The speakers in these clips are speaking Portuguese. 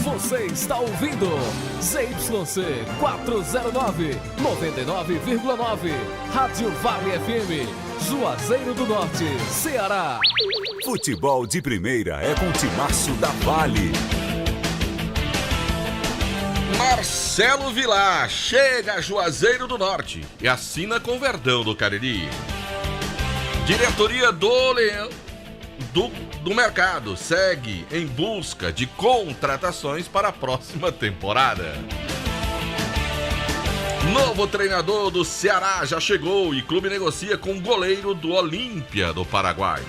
Você está ouvindo ZYC 409, 99,9. Rádio Vale FM, Juazeiro do Norte, Ceará. Futebol de primeira é com o timaço da Vale. Marcelo Vilar chega a Juazeiro do Norte e assina com Verdão do Cariri. Diretoria do Leão do mercado segue em busca de contratações para a próxima temporada. Novo treinador do Ceará já chegou e clube negocia com o goleiro do Olímpia do Paraguai.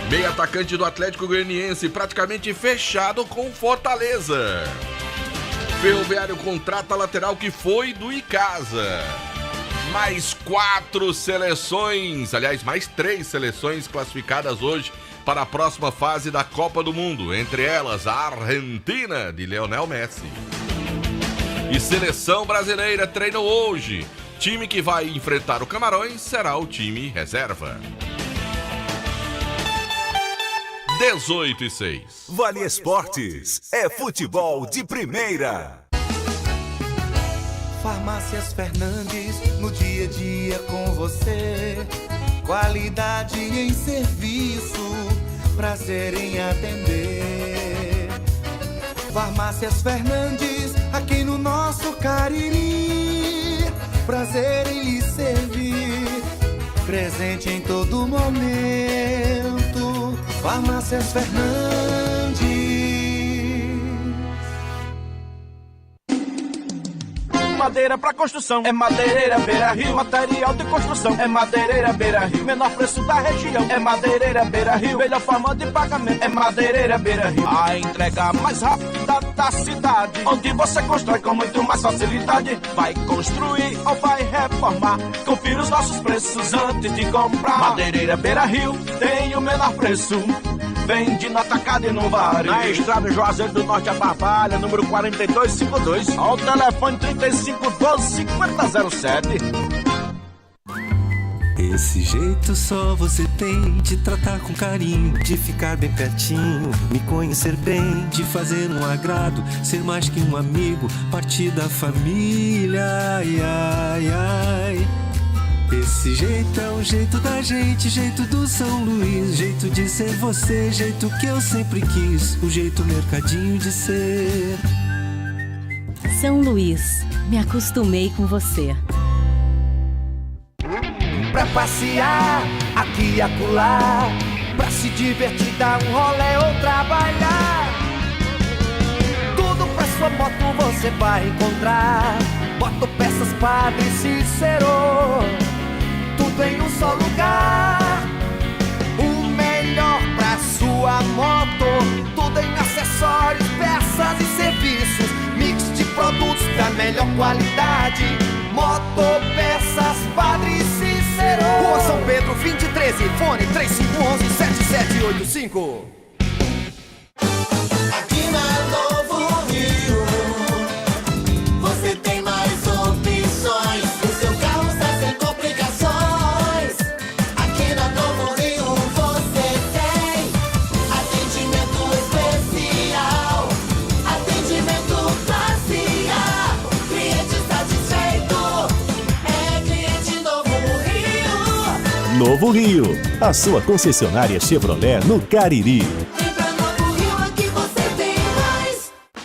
Meio atacante do Atlético Goianiense praticamente fechado com Fortaleza. Ferroviário contrata lateral que foi do Icasa. Mais 4 seleções, aliás, mais 3 seleções classificadas hoje para a próxima fase da Copa do Mundo. Entre elas, a Argentina de Lionel Messi. E seleção brasileira treinou hoje. Time que vai enfrentar o Camarões será o time reserva. 18:06. Vale Esportes é futebol de primeira. Farmácias Fernandes, no dia a dia com você. Qualidade em serviço, prazer em atender. Farmácias Fernandes, aqui no nosso Cariri. Prazer em lhe servir, presente em todo momento. Farmácias Fernandes. Madeira pra construção, é Madeireira Beira Rio. Material de construção, é Madeireira Beira Rio. Menor preço da região, é Madeireira Beira Rio. Melhor forma de pagamento, é Madeireira Beira Rio. A entrega mais rápida da cidade, onde você constrói com muito mais facilidade. Vai construir ou vai reformar, confira os nossos preços antes de comprar. Madeireira Beira Rio tem o menor preço, vende no atacado e no varejo. Na estrada Juazeiro do Norte a Barbalha, número 4252, ao telefone 3512-5007. Esse jeito só você tem de tratar com carinho, de ficar bem pertinho, me conhecer bem, de fazer um agrado, ser mais que um amigo, partir da família, ai, ai, ai. Esse jeito é o jeito da gente, jeito do São Luís, jeito de ser você, jeito que eu sempre quis, o jeito mercadinho de ser. São Luís, me acostumei com você. Pra passear, aqui e acolá, pra se divertir, dar um rolê ou trabalhar. Tudo pra sua moto você vai encontrar. Motopeças Padre Cícero, tudo em um só lugar. O melhor pra sua moto, tudo em acessórios, peças e serviços. Mix de produtos da melhor qualidade. Motopeças Padre Cícero, Rua São Pedro 2013, fone 3511-7785. Aqui na Novo Rio, você tem mais opções. O seu carro está sem complicações. Aqui na Novo Rio você tem atendimento especial, atendimento classe A. Cliente satisfeito é cliente Novo Rio. Novo Rio, a sua concessionária Chevrolet no Cariri.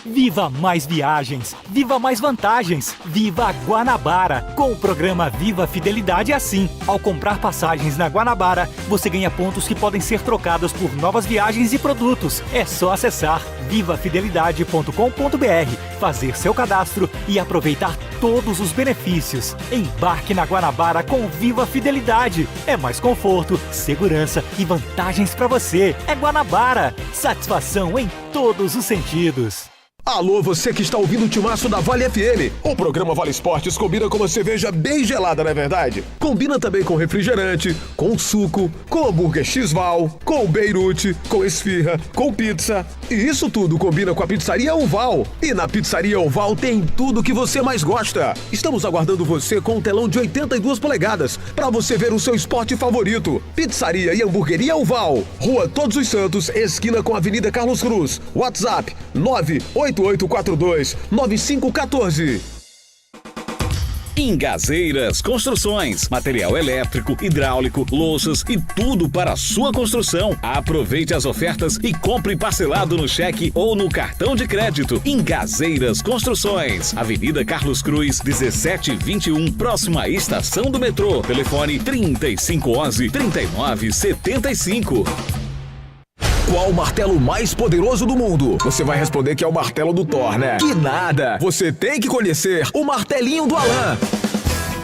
Viva mais viagens, viva mais vantagens, viva Guanabara! Com o programa Viva Fidelidade é assim. Ao comprar passagens na Guanabara, você ganha pontos que podem ser trocados por novas viagens e produtos. É só acessar vivafidelidade.com.br, fazer seu cadastro e aproveitar todos os benefícios. Embarque na Guanabara com Viva Fidelidade. É mais conforto, segurança e vantagens para você. É Guanabara. Satisfação em todos os sentidos. Alô, você que está ouvindo o timaço da Vale FM. O programa Vale Esportes combina com uma cerveja bem gelada, não é verdade? Combina também com refrigerante, com suco, com hambúrguer X-Val, com Beirute, com esfirra, com pizza. E isso tudo combina com a Pizzaria Oval. E na Pizzaria Oval tem tudo que você mais gosta. Estamos aguardando você com um telão de 82 polegadas para você ver o seu esporte favorito. Pizzaria e Hamburgueria Oval. Rua Todos os Santos, esquina com a Avenida Carlos Cruz. WhatsApp 988 98842-9514. Ingazeiras Construções, material elétrico, hidráulico, louças e tudo para a sua construção. Aproveite as ofertas e compre parcelado no cheque ou no cartão de crédito. Ingazeiras Construções, Avenida Carlos Cruz, 1721, próxima à estação do metrô. Telefone 3511-3975. Qual o martelo mais poderoso do mundo? Você vai responder que é o martelo do Thor, né? Que nada! Você tem que conhecer o martelinho do Alan.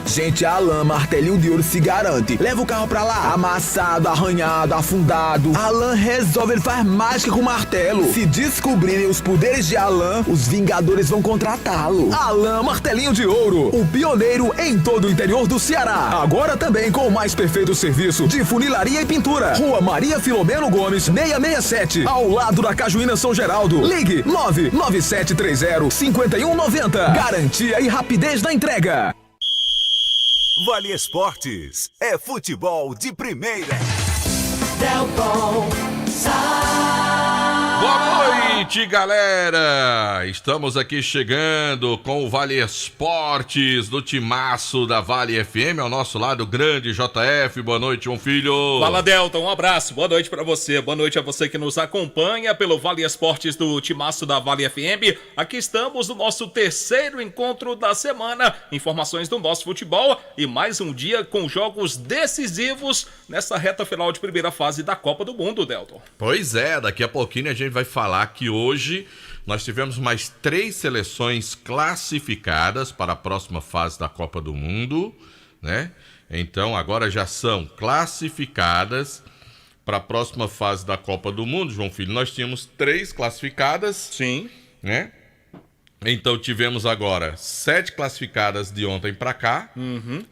Gente, a Alan Martelinho de Ouro se garante. Leva o carro pra lá, amassado, arranhado, afundado. Alan resolve, ele faz mágica com o martelo. Se descobrirem os poderes de Alan, os Vingadores vão contratá-lo. Alan Martelinho de Ouro, o pioneiro em todo o interior do Ceará. Agora também com o mais perfeito serviço de funilaria e pintura. Rua Maria Filomeno Gomes, 667, ao lado da Cajuína São Geraldo. Ligue 99730-5190. Garantia e rapidez na entrega. Vale Esportes é futebol de primeira. Delton Boa noite, galera! Estamos aqui chegando com o Vale Esportes do timaço da Vale FM, ao nosso lado, grande JF. Boa noite, João Filho. Fala, Delton, um abraço, boa noite pra você. Boa noite a você que nos acompanha pelo Vale Esportes do timaço da Vale FM. Aqui estamos no nosso terceiro encontro da semana. Informações do nosso futebol e mais um dia com jogos decisivos nessa reta final de primeira fase da Copa do Mundo, Delton. Pois é, daqui a pouquinho a gente vai falar que hoje nós tivemos mais 3 seleções classificadas para a próxima fase da Copa do Mundo, né? Então agora já são classificadas para a próxima fase da Copa do Mundo, João Filho. Nós tínhamos 3 classificadas. Sim. Né? Então tivemos agora 7 classificadas de ontem para cá,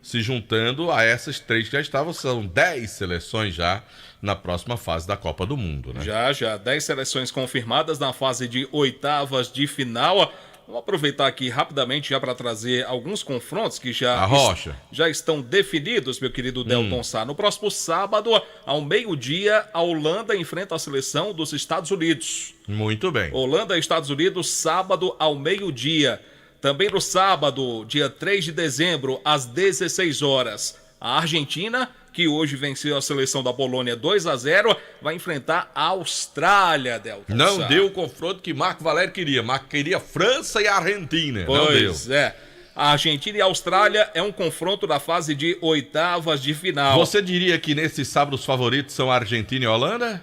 se juntando a essas 3 que já estavam, são 10 seleções já na próxima fase da Copa do Mundo, né? Já 10 seleções confirmadas na fase de oitavas de final. Vamos aproveitar aqui rapidamente já para trazer alguns confrontos que já estão definidos, meu querido Delton Sá. No próximo sábado, ao meio-dia, a Holanda enfrenta a seleção dos Estados Unidos. Muito bem. Holanda e Estados Unidos, sábado ao meio-dia. Também no sábado, dia 3 de dezembro, às 16 horas, a Argentina, que hoje venceu a seleção da Polônia 2-0, vai enfrentar a Austrália, Delton. Não deu o confronto que Marco Valério queria. Marco queria França e Argentina. Pois é. A Argentina e a Austrália é um confronto da fase de oitavas de final. Você diria que nesse sábado os favoritos são a Argentina e a Holanda?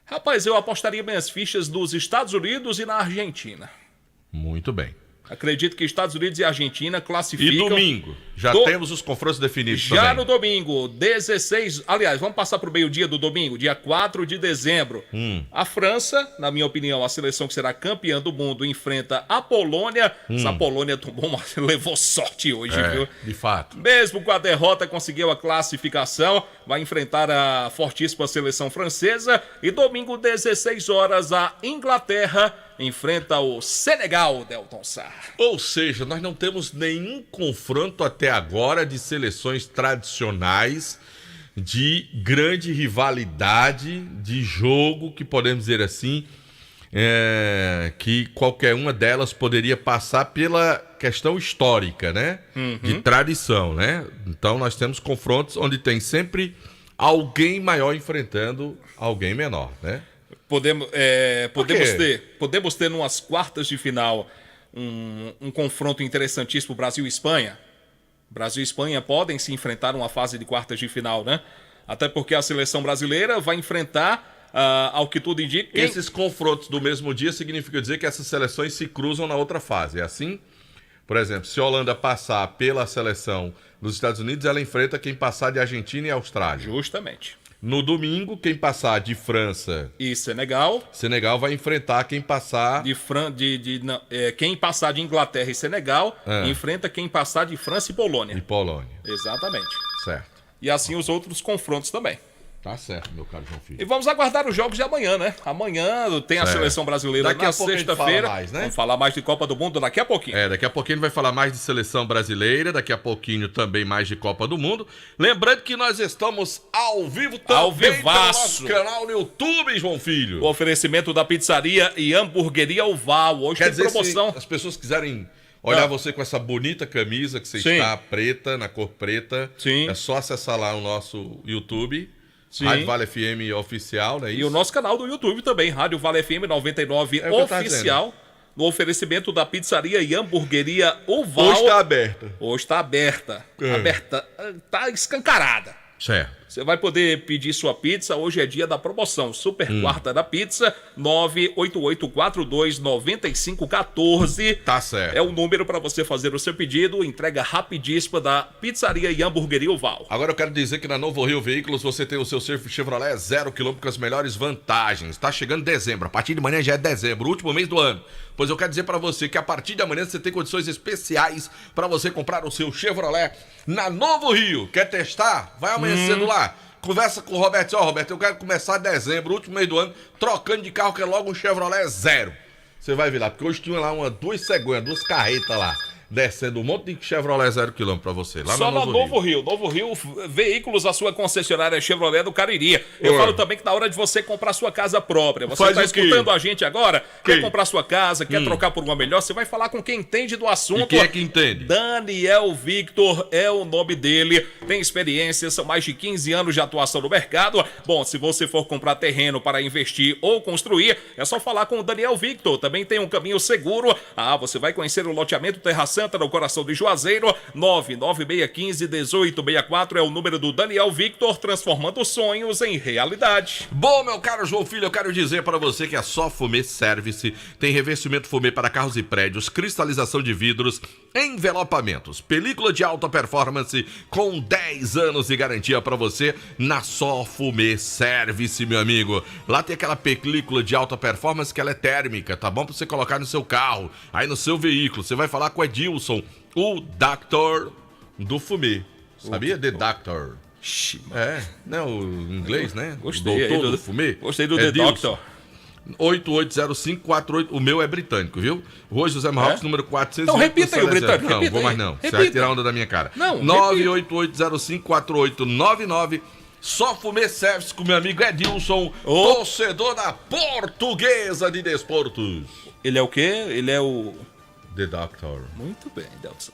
Rapaz, eu apostaria minhas fichas nos Estados Unidos e na Argentina. Muito bem. Acredito que Estados Unidos e Argentina classificam... E domingo? Já temos os confrontos definidos já também. No domingo, 16... Aliás, vamos passar para o meio-dia do domingo, dia 4 de dezembro. A França, na minha opinião, a seleção que será campeã do mundo, enfrenta a Polônia. Essa Polônia tomou levou sorte hoje, viu? De fato. Mesmo com a derrota, conseguiu a classificação. Vai enfrentar a fortíssima seleção francesa. E domingo, 16 horas, a Inglaterra enfrenta o Senegal, Delton Sá. Ou seja, nós não temos nenhum confronto até agora de seleções tradicionais, de grande rivalidade, de jogo, que podemos dizer assim, que qualquer uma delas poderia passar pela questão histórica, né? De tradição, né? Então nós temos confrontos onde tem sempre alguém maior enfrentando alguém menor, né? Podemos ter numas quartas de final um confronto interessantíssimo, Brasil e Espanha. Brasil e Espanha podem se enfrentar numa fase de quartas de final, né? Até porque a seleção brasileira vai enfrentar, ao que tudo indica... Esses confrontos do mesmo dia significa dizer que essas seleções se cruzam na outra fase, é assim? Por exemplo, se a Holanda passar pela seleção dos Estados Unidos, ela enfrenta quem passar de Argentina e Austrália. Justamente. No domingo, quem passar de França e Senegal vai enfrentar quem passar quem passar de Inglaterra e Senegal enfrenta quem passar de França e Polônia. E Polônia. Exatamente. Certo. E assim os outros confrontos também. Tá certo, meu caro João Filho. E vamos aguardar os jogos de amanhã, né? Amanhã tem a seleção brasileira daqui na a pouco sexta-feira. né? Vamos falar mais de Copa do Mundo daqui a pouquinho. Daqui a pouquinho a gente vai falar mais de seleção brasileira, daqui a pouquinho também mais de Copa do Mundo. Lembrando que nós estamos ao vivo também pelo nosso canal no YouTube, João Filho. O oferecimento da pizzaria e hamburgueria Oval. Hoje tem promoção. Se as pessoas quiserem olhar você com essa bonita camisa que você está preta, na cor preta, é só acessar lá o nosso YouTube. Rádio Vale FM Oficial, né? E o nosso canal do YouTube também, Rádio Vale FM 99 Oficial, no oferecimento da pizzaria e hamburgueria Oval. Hoje está aberta. Hoje está aberta. Aberta, tá escancarada. Certo. Você vai poder pedir sua pizza, hoje é dia da promoção. Super Quarta da Pizza, 988429514. Tá certo. É o número para você fazer o seu pedido, entrega rapidíssima da pizzaria e hamburgueria Oval. Agora eu quero dizer que na Novo Rio Veículos você tem o seu Chevrolet 0km com as melhores vantagens. Tá chegando dezembro, a partir de amanhã já é dezembro, último mês do ano. Pois eu quero dizer para você que a partir de amanhã você tem condições especiais para você comprar o seu Chevrolet na Novo Rio. Quer testar? Vai amanhã cedo lá. Conversa com o Roberto. Roberto, eu quero começar dezembro, último mês do ano, trocando de carro, que é logo um Chevrolet 0. Você vai ver lá, porque hoje tinha lá duas cegonhas, duas carretas lá, descendo um monte de Chevrolet 0km pra você. Lá só no na Novo Rio. Novo Rio Veículos, a sua concessionária Chevrolet do Cariri. Eu falo também que na hora de você comprar sua casa própria. Você está escutando a gente agora, quer comprar sua casa, quer trocar por uma melhor, você vai falar com quem entende do assunto. E quem é que entende? Daniel Victor é o nome dele. Tem experiência, são mais de 15 anos de atuação no mercado. Bom, se você for comprar terreno para investir ou construir, é só falar com o Daniel Victor. Também tem um caminho seguro. Você vai conhecer o loteamento Terra Santa, no coração de Juazeiro. 99615-1864 é o número do Daniel Victor, transformando sonhos em realidade. Bom, meu caro João Filho, eu quero dizer para você que a Só Fumê Service tem revestimento fumê para carros e prédios, cristalização de vidros, envelopamentos, película de alta performance com 10 anos de garantia para você na Só Fumê Service, meu amigo. Lá tem aquela película de alta performance que ela é térmica, tá bom? Para você colocar no seu carro, aí no seu veículo. Você vai falar com o Edilson, o Doctor do Fumê. Sabia? The Doctor. Não, o inglês, né? Gostei. O doutor do Fumê. Gostei do The Doctor. 880548, o meu é britânico, viu? Rua José Marrocos, número 400. Então repita aí o britânico. Não, vou mais não. Você vai tirar onda da minha cara. Não, 988054899. Só Fumê Service com meu amigo Edilson, torcedor da Portuguesa de Desportos. Ele é o quê? Ele é o... The Doctor. Muito bem, Delson.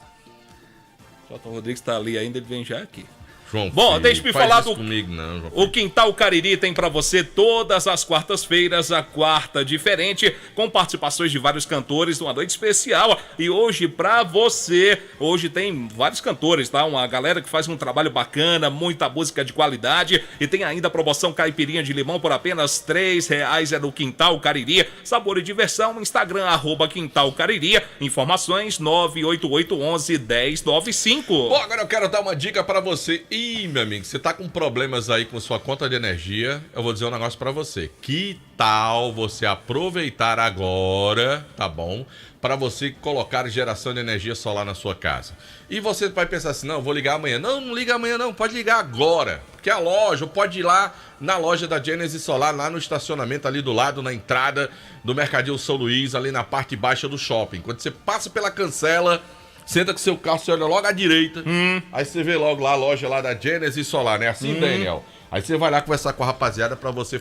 J. Rodrigues tá ali ainda, ele vem já aqui. João Bom, Filho, deixa-me falar do... comigo, não, João O Quintal Cariri tem pra você todas as quartas-feiras, a quarta diferente, com participações de vários cantores, uma noite especial. E hoje, pra você, hoje tem vários cantores, tá? Uma galera que faz um trabalho bacana, muita música de qualidade. E tem ainda a promoção Caipirinha de Limão por apenas R$3 é no Quintal Cariri. Sabor e diversão, Instagram, @Quintal Cariri. Informações 98811-1095. Bom, agora eu quero dar uma dica pra você. Ih, meu amigo, você tá com problemas aí com sua conta de energia, eu vou dizer um negócio pra você. Que tal você aproveitar agora, tá bom? Para você colocar geração de energia solar na sua casa. E você vai pensar assim, não, eu vou ligar amanhã. Não, não liga amanhã não, pode ligar agora. Porque a loja, pode ir lá na loja da Genesis Solar, lá no estacionamento ali do lado, na entrada do Mercadinho São Luís, ali na parte baixa do shopping. Quando você passa pela cancela... Senta com seu carro, você olha logo à direita, aí você vê logo lá a loja lá da Genesis Solar, né? Assim, Daniel? Aí você vai lá conversar com a rapaziada para você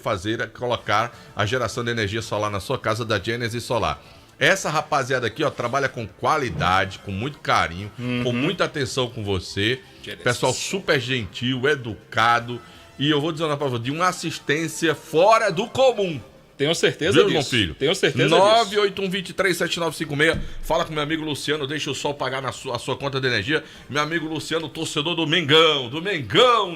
colocar a geração de energia solar na sua casa da Genesis Solar. Essa rapaziada aqui, ó, trabalha com qualidade, com muito carinho, com muita atenção com você. Pessoal super gentil, educado. E eu vou dizer uma palavra, de uma assistência fora do comum. Tenho certeza disso. Meu filho? Tenho certeza 981237956. Fala com meu amigo Luciano, deixa o sol pagar a sua conta de energia. Meu amigo Luciano, torcedor do Mengão,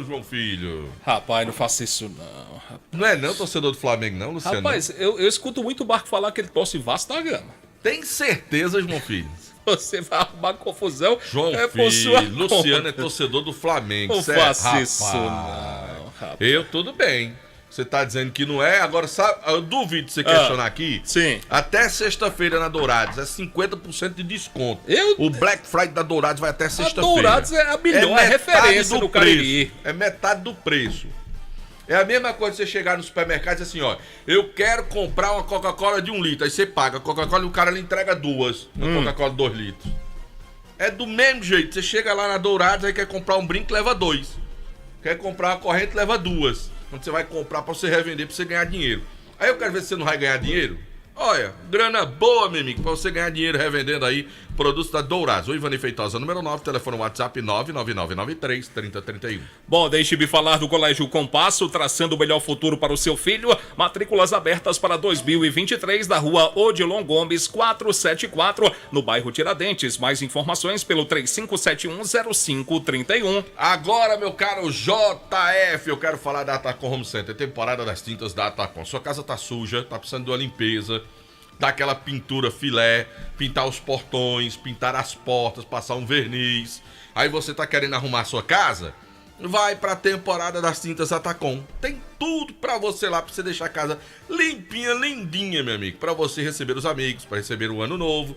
João Filho. Rapaz, não faça isso não. Rapaz. Não é não torcedor do Flamengo não, Luciano? Rapaz, eu escuto muito o Barco falar que ele torce Vasco da Gama. Tem certeza, João Filho? Você vai arrumar confusão. João Filho, Luciano é torcedor do Flamengo. Não faça isso não, rapaz. Eu tudo bem. Você tá dizendo que não é, agora sabe, eu duvido você questionar aqui. Sim. Até sexta-feira na Dourados, é 50% de desconto. O Black Friday da Dourados vai até sexta-feira. A Dourados é a melhor, é referência do Cariri. É metade do preço. É a mesma coisa você chegar no supermercado e dizer assim, ó, eu quero comprar uma Coca-Cola de 1 litro. Aí você paga a Coca-Cola e o cara lhe entrega 2, uma Coca-Cola de 2 litros. É do mesmo jeito, você chega lá na Dourados, aí quer comprar um brinco, leva 2. Quer comprar uma corrente, leva 2. Quando você vai comprar pra você revender, pra você ganhar dinheiro. Aí eu quero ver se você não vai ganhar dinheiro. Olha, grana boa, meu amigo, pra você ganhar dinheiro revendendo aí produtos da Dourados. O Ivani Feitosa, número 9, telefone WhatsApp 99993-3031. Bom, deixe-me falar do Colégio Compasso, traçando o melhor futuro para o seu filho. Matrículas abertas para 2023 da rua Odilon Gomes, 474, no bairro Tiradentes. Mais informações pelo 35710531. Agora, meu caro JF, eu quero falar da Atacom Home Center, temporada das tintas da Atacom. Sua casa tá suja, tá precisando de uma limpeza. Dar aquela pintura filé, pintar os portões, pintar as portas, passar um verniz. Aí você tá querendo arrumar a sua casa? Vai pra temporada das tintas Atacom. Tem tudo pra você lá, pra você deixar a casa limpinha, lindinha, meu amigo. Pra você receber os amigos, pra receber o ano novo.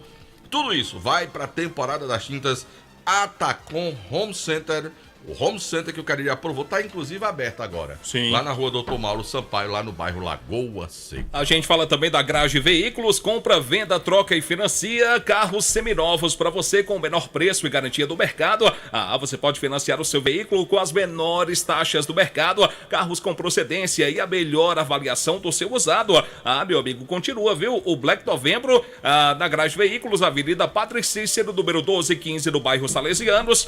Tudo isso, vai pra temporada das tintas Atacom Home Center. O Home Center que o Cariri aprovou tá inclusive aberto agora. Sim. Lá na rua Dr. Mauro Sampaio, lá no bairro Lagoa Seca. A gente fala também da Grage Veículos, compra, venda, troca e financia carros seminovos para você com o menor preço e garantia do mercado. Você pode financiar o seu veículo com as menores taxas do mercado, carros com procedência e a melhor avaliação do seu usado. Meu amigo, continua, viu? O Black Novembro na Grage Veículos, Avenida Padre Cícero, número 1215, no bairro Salesianos.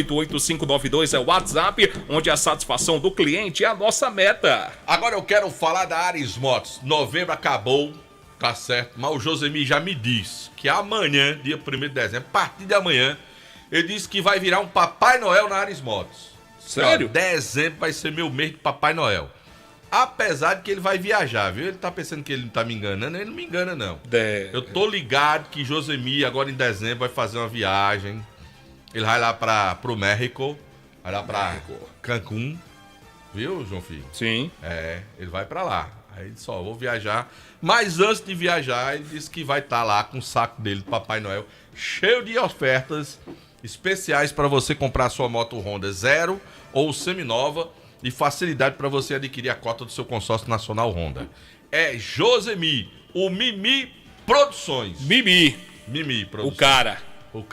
992088592 é o WhatsApp, onde a satisfação do cliente é a nossa meta. Agora eu quero falar da Ares Motos. Novembro acabou, tá certo, mas o Josemir já me disse que amanhã, dia 1º de dezembro, a partir de amanhã, ele disse que vai virar um Papai Noel na Ares Motos. Sério? Dezembro vai ser meu mês de Papai Noel. Apesar de que ele vai viajar, viu? Ele tá pensando que ele não tá me enganando, ele não me engana, não. Eu tô ligado que Josemir, agora em dezembro, vai fazer uma viagem. Ele vai lá pro México, vai lá pra Cancún, viu, João Filho? Sim. Ele vai pra lá. Aí ele disse, vou viajar. Mas antes de viajar, ele disse que vai estar lá com o saco dele do Papai Noel, cheio de ofertas especiais para você comprar sua moto Honda zero ou seminova e facilidade para você adquirir a cota do seu consórcio nacional Honda. É Josemir, o Mimi Produções. Mimi Produções. O cara. O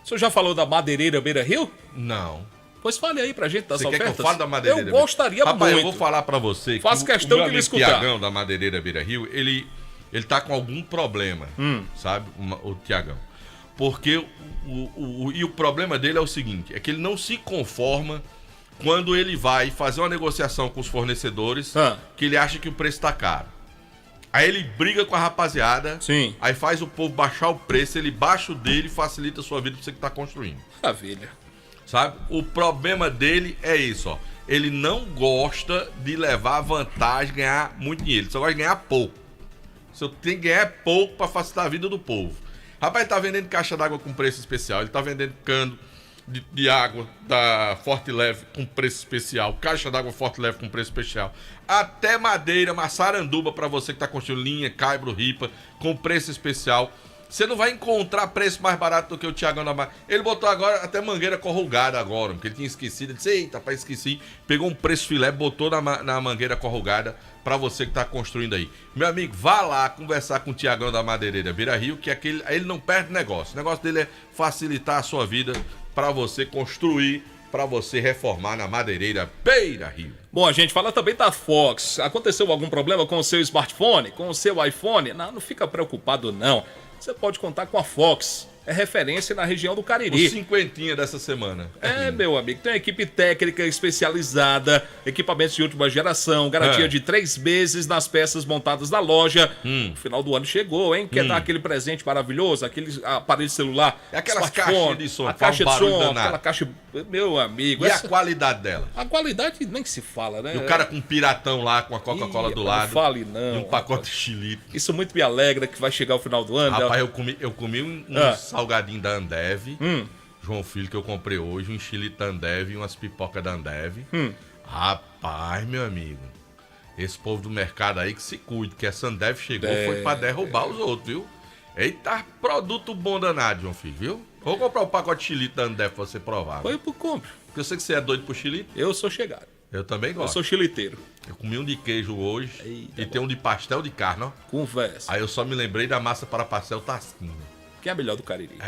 O senhor já falou da Madeireira Beira Rio? Não. Pois fale aí pra gente das Você ofertas. Quer que eu fale da Madeireira? Eu gostaria Rapaz, muito. eu vou falar pra você. Faço questão que de me amigo escutar. Tiagão da Madeireira Beira Rio, ele tá com algum problema, sabe? O Tiagão. Porque o problema dele é o seguinte, é que ele não se conforma quando ele vai fazer uma negociação com os fornecedores, que ele acha que o preço tá caro. Aí ele briga com a rapaziada, Sim. Aí faz o povo baixar o preço, ele baixa o dele e facilita a sua vida pra você que tá construindo. Maravilha. Sabe? O problema dele é isso, ó. Ele não gosta de levar vantagem, ganhar muito dinheiro. Ele só gosta de ganhar pouco. Você tem que ganhar pouco pra facilitar a vida do povo. Rapaz, ele tá vendendo caixa d'água com preço especial. Ele tá vendendo cano de água da Forte Leve com preço especial. Caixa d'água Forte Leve com preço especial. Até madeira, maçaranduba pra você que tá construindo linha, caibro, ripa, com preço especial. Você não vai encontrar preço mais barato do que o Tiagão da Madeireira. Ele botou agora até mangueira corrugada agora, porque ele tinha esquecido. Ele disse, eita, rapaz, esqueci. Pegou um preço filé, botou na mangueira corrugada pra você que tá construindo aí. Meu amigo, vá lá conversar com o Tiagão da Madeireira Beira Rio, que ele não perde negócio. O negócio dele é facilitar a sua vida pra você construir, pra você reformar na Madeireira Beira Rio. Bom, a gente fala também da Fox. Aconteceu algum problema com o seu smartphone, com o seu iPhone? Não fica preocupado não. Você pode contar com a Fox. É referência na região do Cariri. O cinquentinha dessa semana. Meu amigo, tem uma equipe técnica especializada, equipamentos de última geração, garantia de 3 meses nas peças montadas na loja. O final do ano chegou, hein? Quer dar aquele presente maravilhoso, aquele aparelho celular, aquelas caixas de som, a caixa de som, danado. aquela caixa... Meu amigo... E a qualidade dela? A qualidade nem se fala, né? E o cara com um piratão lá, com a Coca-Cola do lado. Não fale não. E um pacote de xilito. Isso muito me alegra que vai chegar o final do ano. Rapaz, eu comi um salgadinho da Ambev, João Filho, que eu comprei hoje, um xilito da Ambev e umas pipocas da Ambev. Rapaz, meu amigo, esse povo do mercado aí que se cuide, que essa Ambev chegou foi pra derrubar os outros, viu? Eita, produto bom danado, João Filho, viu? Vou comprar um pacote de xilito da Ambev pra você provar. Foi pro compro. Porque eu sei que você é doido pro xilito. Eu sou chegado. Eu também gosto. Eu sou chiliteiro. Eu comi um de queijo hoje. E tem um de pastel de carne, ó. Conversa. Aí eu só me lembrei da massa para pastel Tasquinha. Que é a melhor do Cariri.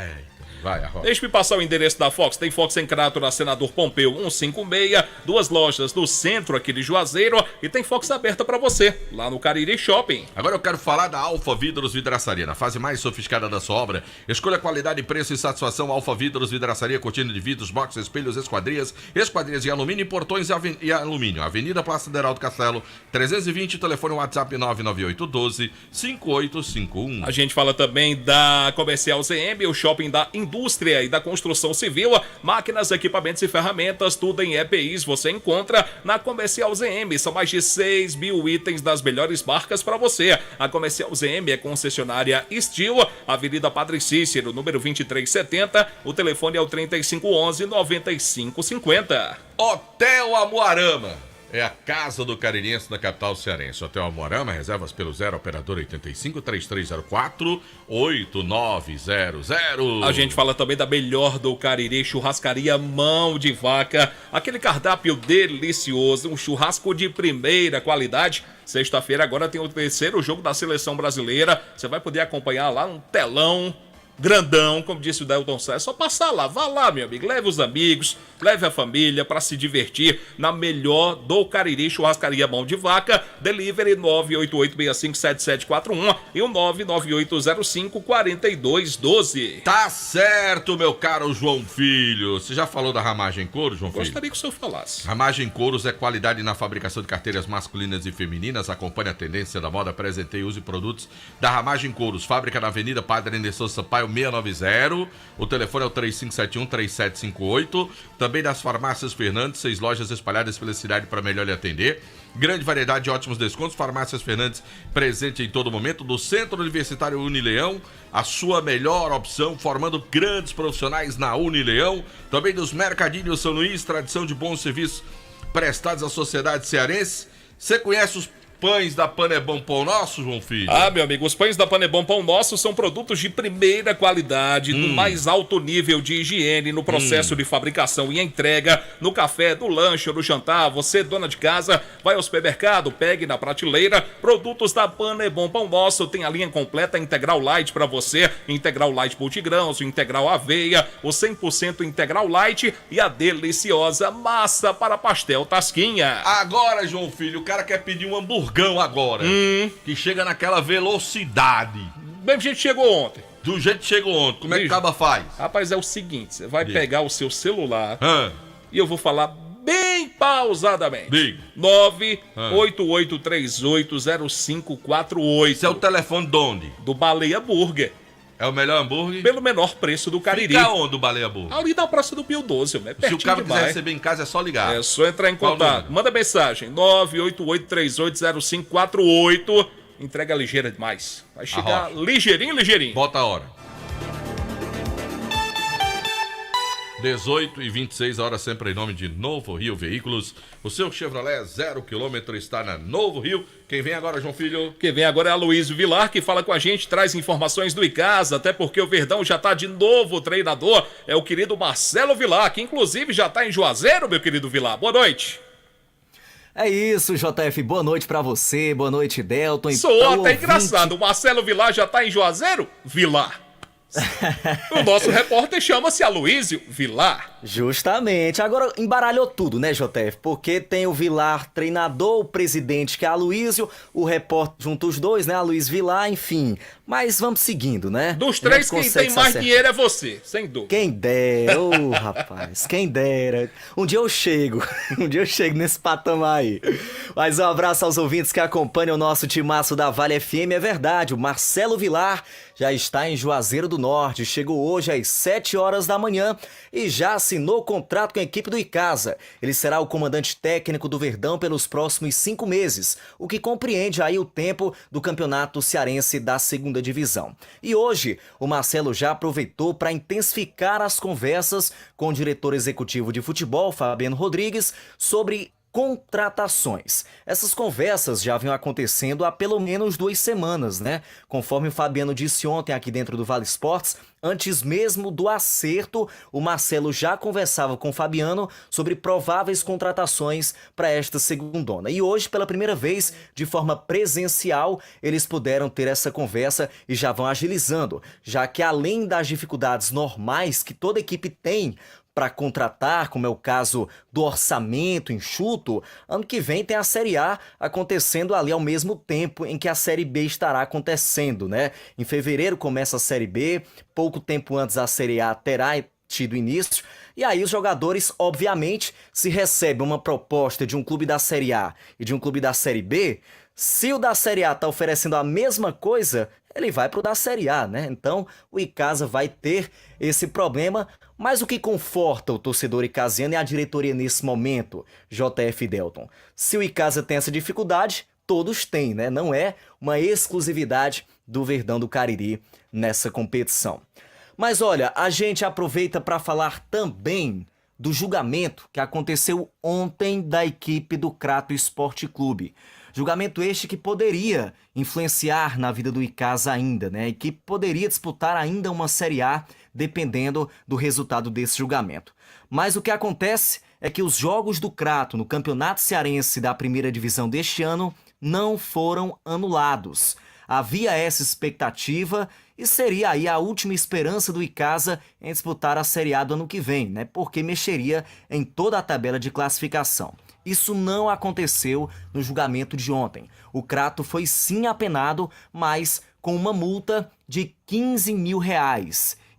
Vai, Arroz. Deixa-me passar o endereço da Fox. Tem Fox em Crato, na Senador Pompeu 156, 2 lojas no centro aqui de Juazeiro e tem Fox aberta pra você, lá no Cariri Shopping. Agora eu quero falar da Alfa Vidros Vidraçaria, na fase mais sofisticada da sua obra. Escolha qualidade, preço e satisfação. Alfa Vidros Vidraçaria, cortina de vidros, box, espelhos, esquadrias em alumínio e portões e alumínio. Avenida Praça do Heraldo Castelo, 320, telefone WhatsApp 99812-5851. A gente fala também da Comercial ZM, o shopping da indústria e da construção civil, máquinas, equipamentos e ferramentas, tudo em EPIs você encontra na Comercial ZM. São mais de 6 mil itens das melhores marcas para você. A Comercial ZM é concessionária Steel, Avenida Padre Cícero, número 2370. O telefone é o 3511-9550. Hotel Amoarama. É a casa do caririense na capital cearense. Hotel Amoarama, reservas pelo 0 operador 85 3304 8900. A gente fala também da melhor do Cariri, churrascaria Mão de Vaca. Aquele cardápio delicioso, um churrasco de primeira qualidade. Sexta-feira agora tem o terceiro jogo da seleção brasileira. Você vai poder acompanhar lá um telão grandão, como disse o Delton Sá. É só passar lá, vá lá, meu amigo, leve os amigos, leve a família para se divertir na melhor do Cariri, churrascaria Mão de Vaca. Delivery 988657741 e o 998054212. Tá certo, meu caro João Filho. Você já falou da Ramagem Couros, João Filho? Gostaria que o senhor falasse. Ramagem Couros é qualidade na fabricação de carteiras masculinas e femininas. Acompanhe a tendência da moda, apresentei e use produtos da Ramagem Couros. Fábrica na Avenida Padre Anderson Sampaio 690. O telefone é o 3571-3758. Também das farmácias Fernandes, 6 lojas espalhadas pela cidade para melhor lhe atender. Grande variedade de ótimos descontos. Farmácias Fernandes presente em todo momento. Do Centro Universitário Unileão, a sua melhor opção, formando grandes profissionais na Unileão. Também dos Mercadinhos São Luís, tradição de bons serviços prestados à sociedade cearense. Você conhece os pães da Panebom Pão Nosso, João Filho? Ah, meu amigo, os pães da Panebom Pão Nosso são produtos de primeira qualidade, do mais alto nível de higiene no processo de fabricação e entrega, no café, no lanche ou no jantar. Você, dona de casa, vai ao supermercado, pegue na prateleira, produtos da Panebom Pão Nosso. Tem a linha completa Integral Light para você, Integral Light multigrãos, Integral aveia, o 100% Integral Light e a deliciosa massa para pastel Tasquinha. Agora, João Filho, o cara quer pedir um hamburgão agora, que chega naquela velocidade. Mesmo jeito chegou ontem. Do jeito que chegou ontem, como é que o caba faz? Rapaz, é o seguinte, você vai pegar o seu celular e eu vou falar bem pausadamente. Diga. 988380548. Esse é o telefone de onde? Do Baleia Burger. É o melhor hambúrguer? Pelo menor preço do Cariri. Fica onde o Baleia Burger? Ali na Praça do Pio 12, é Se o cara quiser receber em casa, é só ligar. É só entrar em contato. Manda mensagem, 988380548. Entrega ligeira demais. Vai chegar ligeirinho. Bota a hora. 18h26, hora sempre em nome de Novo Rio Veículos. O seu Chevrolet 0 km está na Novo Rio. Quem vem agora, João Filho? Quem vem agora é a Aloysio Vilar, que fala com a gente, traz informações do Icasa, até porque o Verdão já tá de novo treinador. É o querido Marcelo Vilar, que inclusive já tá em Juazeiro, meu querido Vilar. Boa noite. É isso, JF. Boa noite pra você, boa noite, Delton. Soou até engraçado. O Marcelo Vilar já tá em Juazeiro? Vilar. O nosso repórter chama-se Aloysio Vilar. Justamente. Agora embaralhou tudo, né, JF? Porque tem o Vilar treinador, o presidente que é Aloysio, o repórter junto os dois, né, Aloysio Vilar, enfim. Mas vamos seguindo, né? Dos três, quem tem mais dinheiro é você, sem dúvida. Quem dera, rapaz, quem dera. Um dia eu chego nesse patamar aí. Mas um abraço aos ouvintes que acompanham o nosso timaço da Vale FM. É verdade, o Marcelo Vilar já está em Juazeiro do Norte, chegou hoje às 7 horas da manhã e já assinou contrato com a equipe do Icasa. Ele será o comandante técnico do Verdão pelos próximos 5 meses, o que compreende aí o tempo do campeonato cearense da 2ª divisão. E hoje, o Marcelo já aproveitou para intensificar as conversas com o diretor executivo de futebol, Fabiano Rodrigues, sobre contratações. Essas conversas já vinham acontecendo há pelo menos 2 semanas, né? Conforme o Fabiano disse ontem aqui dentro do Vale Esportes, antes mesmo do acerto, o Marcelo já conversava com o Fabiano sobre prováveis contratações para esta segundona. E hoje, pela primeira vez, de forma presencial, eles puderam ter essa conversa e já vão agilizando, já que além das dificuldades normais que toda equipe tem para contratar, como é o caso do orçamento enxuto, ano que vem tem a Série A acontecendo ali ao mesmo tempo em que a Série B estará acontecendo, né? Em fevereiro começa a Série B, pouco tempo antes a Série A terá tido início, e aí os jogadores, obviamente, se recebem uma proposta de um clube da Série A e de um clube da Série B, se o da Série A está oferecendo a mesma coisa, ele vai para o da Série A, né? Então, o Icasa vai ter esse problema, mas o que conforta o torcedor icasiano e a diretoria nesse momento, JF Delton? Se o Icasa tem essa dificuldade, todos têm, né? Não é uma exclusividade do Verdão do Cariri nessa competição. Mas olha, a gente aproveita para falar também do julgamento que aconteceu ontem da equipe do Crato Esporte Clube. Julgamento este que poderia influenciar na vida do Icasa ainda, né? A equipe poderia disputar ainda uma Série A, dependendo do resultado desse julgamento. Mas o que acontece é que os jogos do Crato no Campeonato Cearense da Primeira Divisão deste ano não foram anulados. Havia essa expectativa e seria aí a última esperança do Icasa em disputar a Série A do ano que vem, né? Porque mexeria em toda a tabela de classificação. Isso não aconteceu no julgamento de ontem. O Crato foi sim apenado, mas com uma multa de R$15 mil.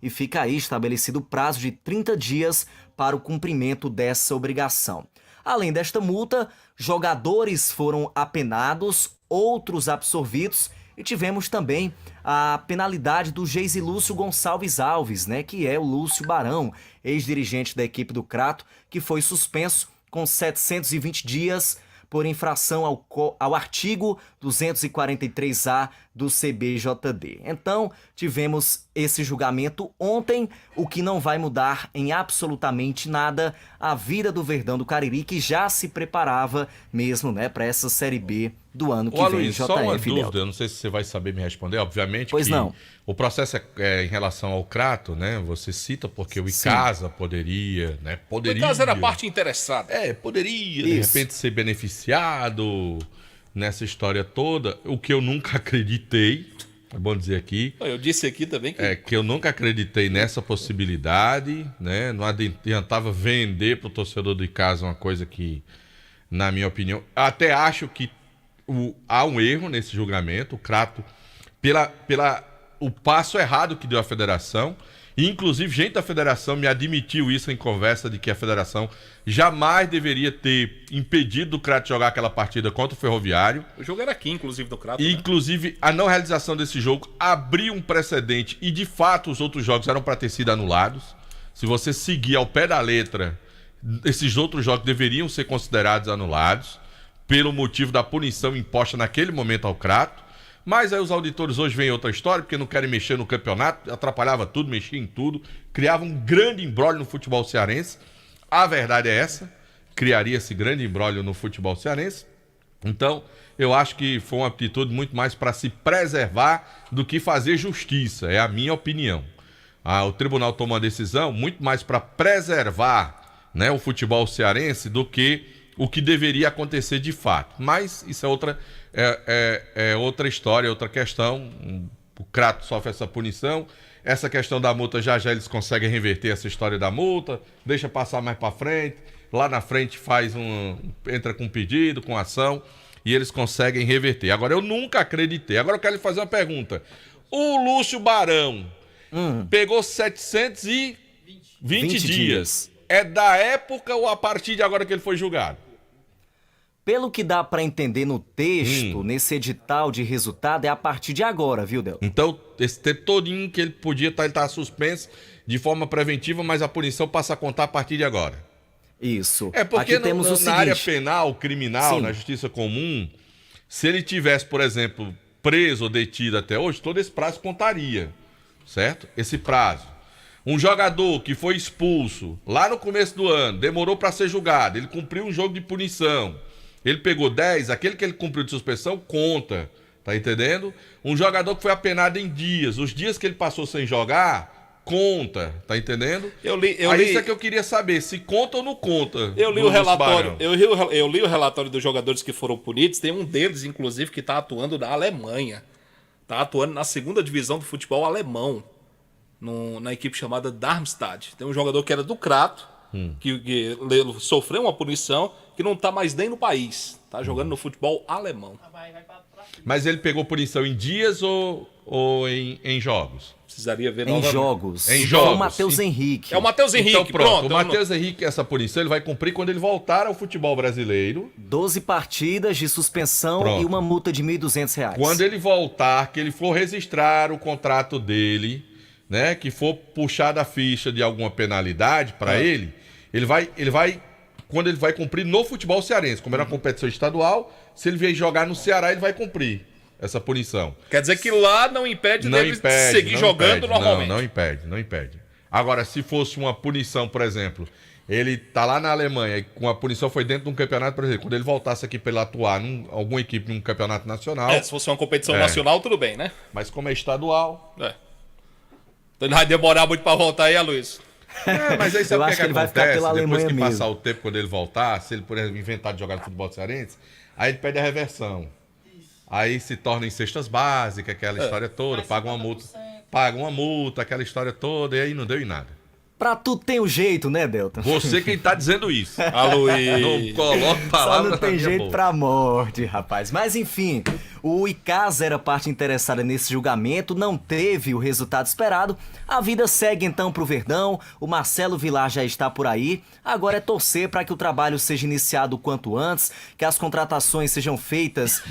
E fica aí estabelecido o prazo de 30 dias para o cumprimento dessa obrigação. Além desta multa, jogadores foram apenados, outros absorvidos, e tivemos também a penalidade do Geisi Lúcio Gonçalves Alves, né, que é o Lúcio Barão, ex-dirigente da equipe do Crato, que foi suspenso com 720 dias por infração ao artigo 243A do CBJD. Então, tivemos esse julgamento ontem, o que não vai mudar em absolutamente nada a vida do Verdão do Cariri, que já se preparava mesmo, né, para essa Série B do ano que vem. Luiz, só uma dúvida, eu não sei se você vai saber me responder, obviamente. Pois que não. O processo é em relação ao Crato, né? Você cita porque o Icasa poderia, né? Poderia. O Icasa era a parte interessada. Poderia, de repente, ser beneficiado nessa história toda, o que eu nunca acreditei, é bom dizer aqui. Eu disse aqui também que... que eu nunca acreditei nessa possibilidade, né? Não adiantava vender para o torcedor do Icasa uma coisa que, na minha opinião, até acho que há um erro nesse julgamento. O Crato, o passo errado que deu a federação, e inclusive gente da federação me admitiu isso em conversa, de que a federação jamais deveria ter impedido o Crato de jogar aquela partida contra o Ferroviário. O jogo era aqui, inclusive, do Crato. E, inclusive, a não realização desse jogo abriu um precedente, e de fato os outros jogos eram para ter sido anulados. Se você seguir ao pé da letra, esses outros jogos deveriam ser considerados anulados, pelo motivo da punição imposta naquele momento ao Crato. Mas aí os auditores hoje veem outra história, porque não querem mexer no campeonato, atrapalhava tudo, mexia em tudo, criava um grande imbróglio no futebol cearense. A verdade é essa, criaria esse grande imbróglio no futebol cearense. Então, eu acho que foi uma atitude muito mais para se preservar do que fazer justiça, é a minha opinião. O tribunal tomou uma decisão muito mais para preservar, né, o futebol cearense do que o que deveria acontecer de fato. Mas isso é outra história, outra questão. O Crato sofre essa punição. Essa questão da multa, já eles conseguem reverter essa história da multa, deixa passar mais para frente. Lá na frente entra com pedido, com ação, e eles conseguem reverter. Agora, eu nunca acreditei. Agora eu quero lhe fazer uma pergunta. O Lúcio Barão pegou 720 dias. É da época ou a partir de agora que ele foi julgado? Pelo que dá para entender no texto, nesse edital de resultado, é a partir de agora, viu, Del? Então, esse tempo todinho que ele podia estar, ele está suspenso de forma preventiva, mas a punição passa a contar a partir de agora. Isso. É porque aqui temos o seguinte... na área penal, criminal, na justiça comum, se ele tivesse, por exemplo, preso ou detido até hoje, todo esse prazo contaria, certo? Esse prazo. Um jogador que foi expulso lá no começo do ano, demorou para ser julgado, ele cumpriu um jogo de punição, ele pegou 10, aquele que ele cumpriu de suspensão conta, tá entendendo? Um jogador que foi apenado em dias, os dias que ele passou sem jogar, conta, tá entendendo? Isso é que eu queria saber, se conta ou não conta. Eu li o relatório, eu li o relatório dos jogadores que foram punidos, tem um deles, inclusive, que tá atuando na Alemanha. Tá atuando na 2ª divisão do futebol alemão, na equipe chamada Darmstadt. Tem um jogador que era do Crato, que sofreu uma punição, que não tá mais nem no país. Tá jogando no futebol alemão. Mas ele pegou punição em dias ou em jogos? Precisaria ver novamente. Jogos. Em jogos. É o Matheus Henrique. É o Matheus Henrique, então, pronto. O Matheus Henrique, essa punição, ele vai cumprir quando ele voltar ao futebol brasileiro. 12 partidas de suspensão e uma multa de R$ 1.200. Quando ele voltar, que ele for registrar o contrato dele, né, que for puxar a ficha de alguma penalidade para ele vai, quando ele vai cumprir no futebol cearense, como era uma competição estadual, se ele vier jogar no Ceará, ele vai cumprir essa punição. Quer dizer que lá não impede dele seguir jogando normalmente. Não impede. Agora, se fosse uma punição, por exemplo, ele tá lá na Alemanha e com a punição foi dentro de um campeonato, por exemplo, quando ele voltasse aqui para ele atuar alguma equipe num campeonato nacional... se fosse uma competição nacional, tudo bem, né? Mas como é estadual... Então ele vai demorar muito para voltar aí, Luiz. Mas aí sabe o que ele vai ficar pela Alemanha depois que mesmo. passar o tempo, quando ele voltar, se ele, por exemplo, inventar de jogar no futebol cearense, aí ele pede a reversão. Aí se torna em cestas básicas, aquela história toda, paga uma multa, aquela história toda, e aí não deu em nada. Pra tudo tem um jeito, né, Delton? Você quem tá dizendo isso. Luiz. Não coloca palavra. Só não tem jeito pra morte, rapaz. Mas enfim, o Icasa era parte interessada nesse julgamento, não teve o resultado esperado. A vida segue então pro Verdão, o Marcelo Vilar já está por aí. Agora é torcer para que o trabalho seja iniciado o quanto antes, que as contratações sejam feitas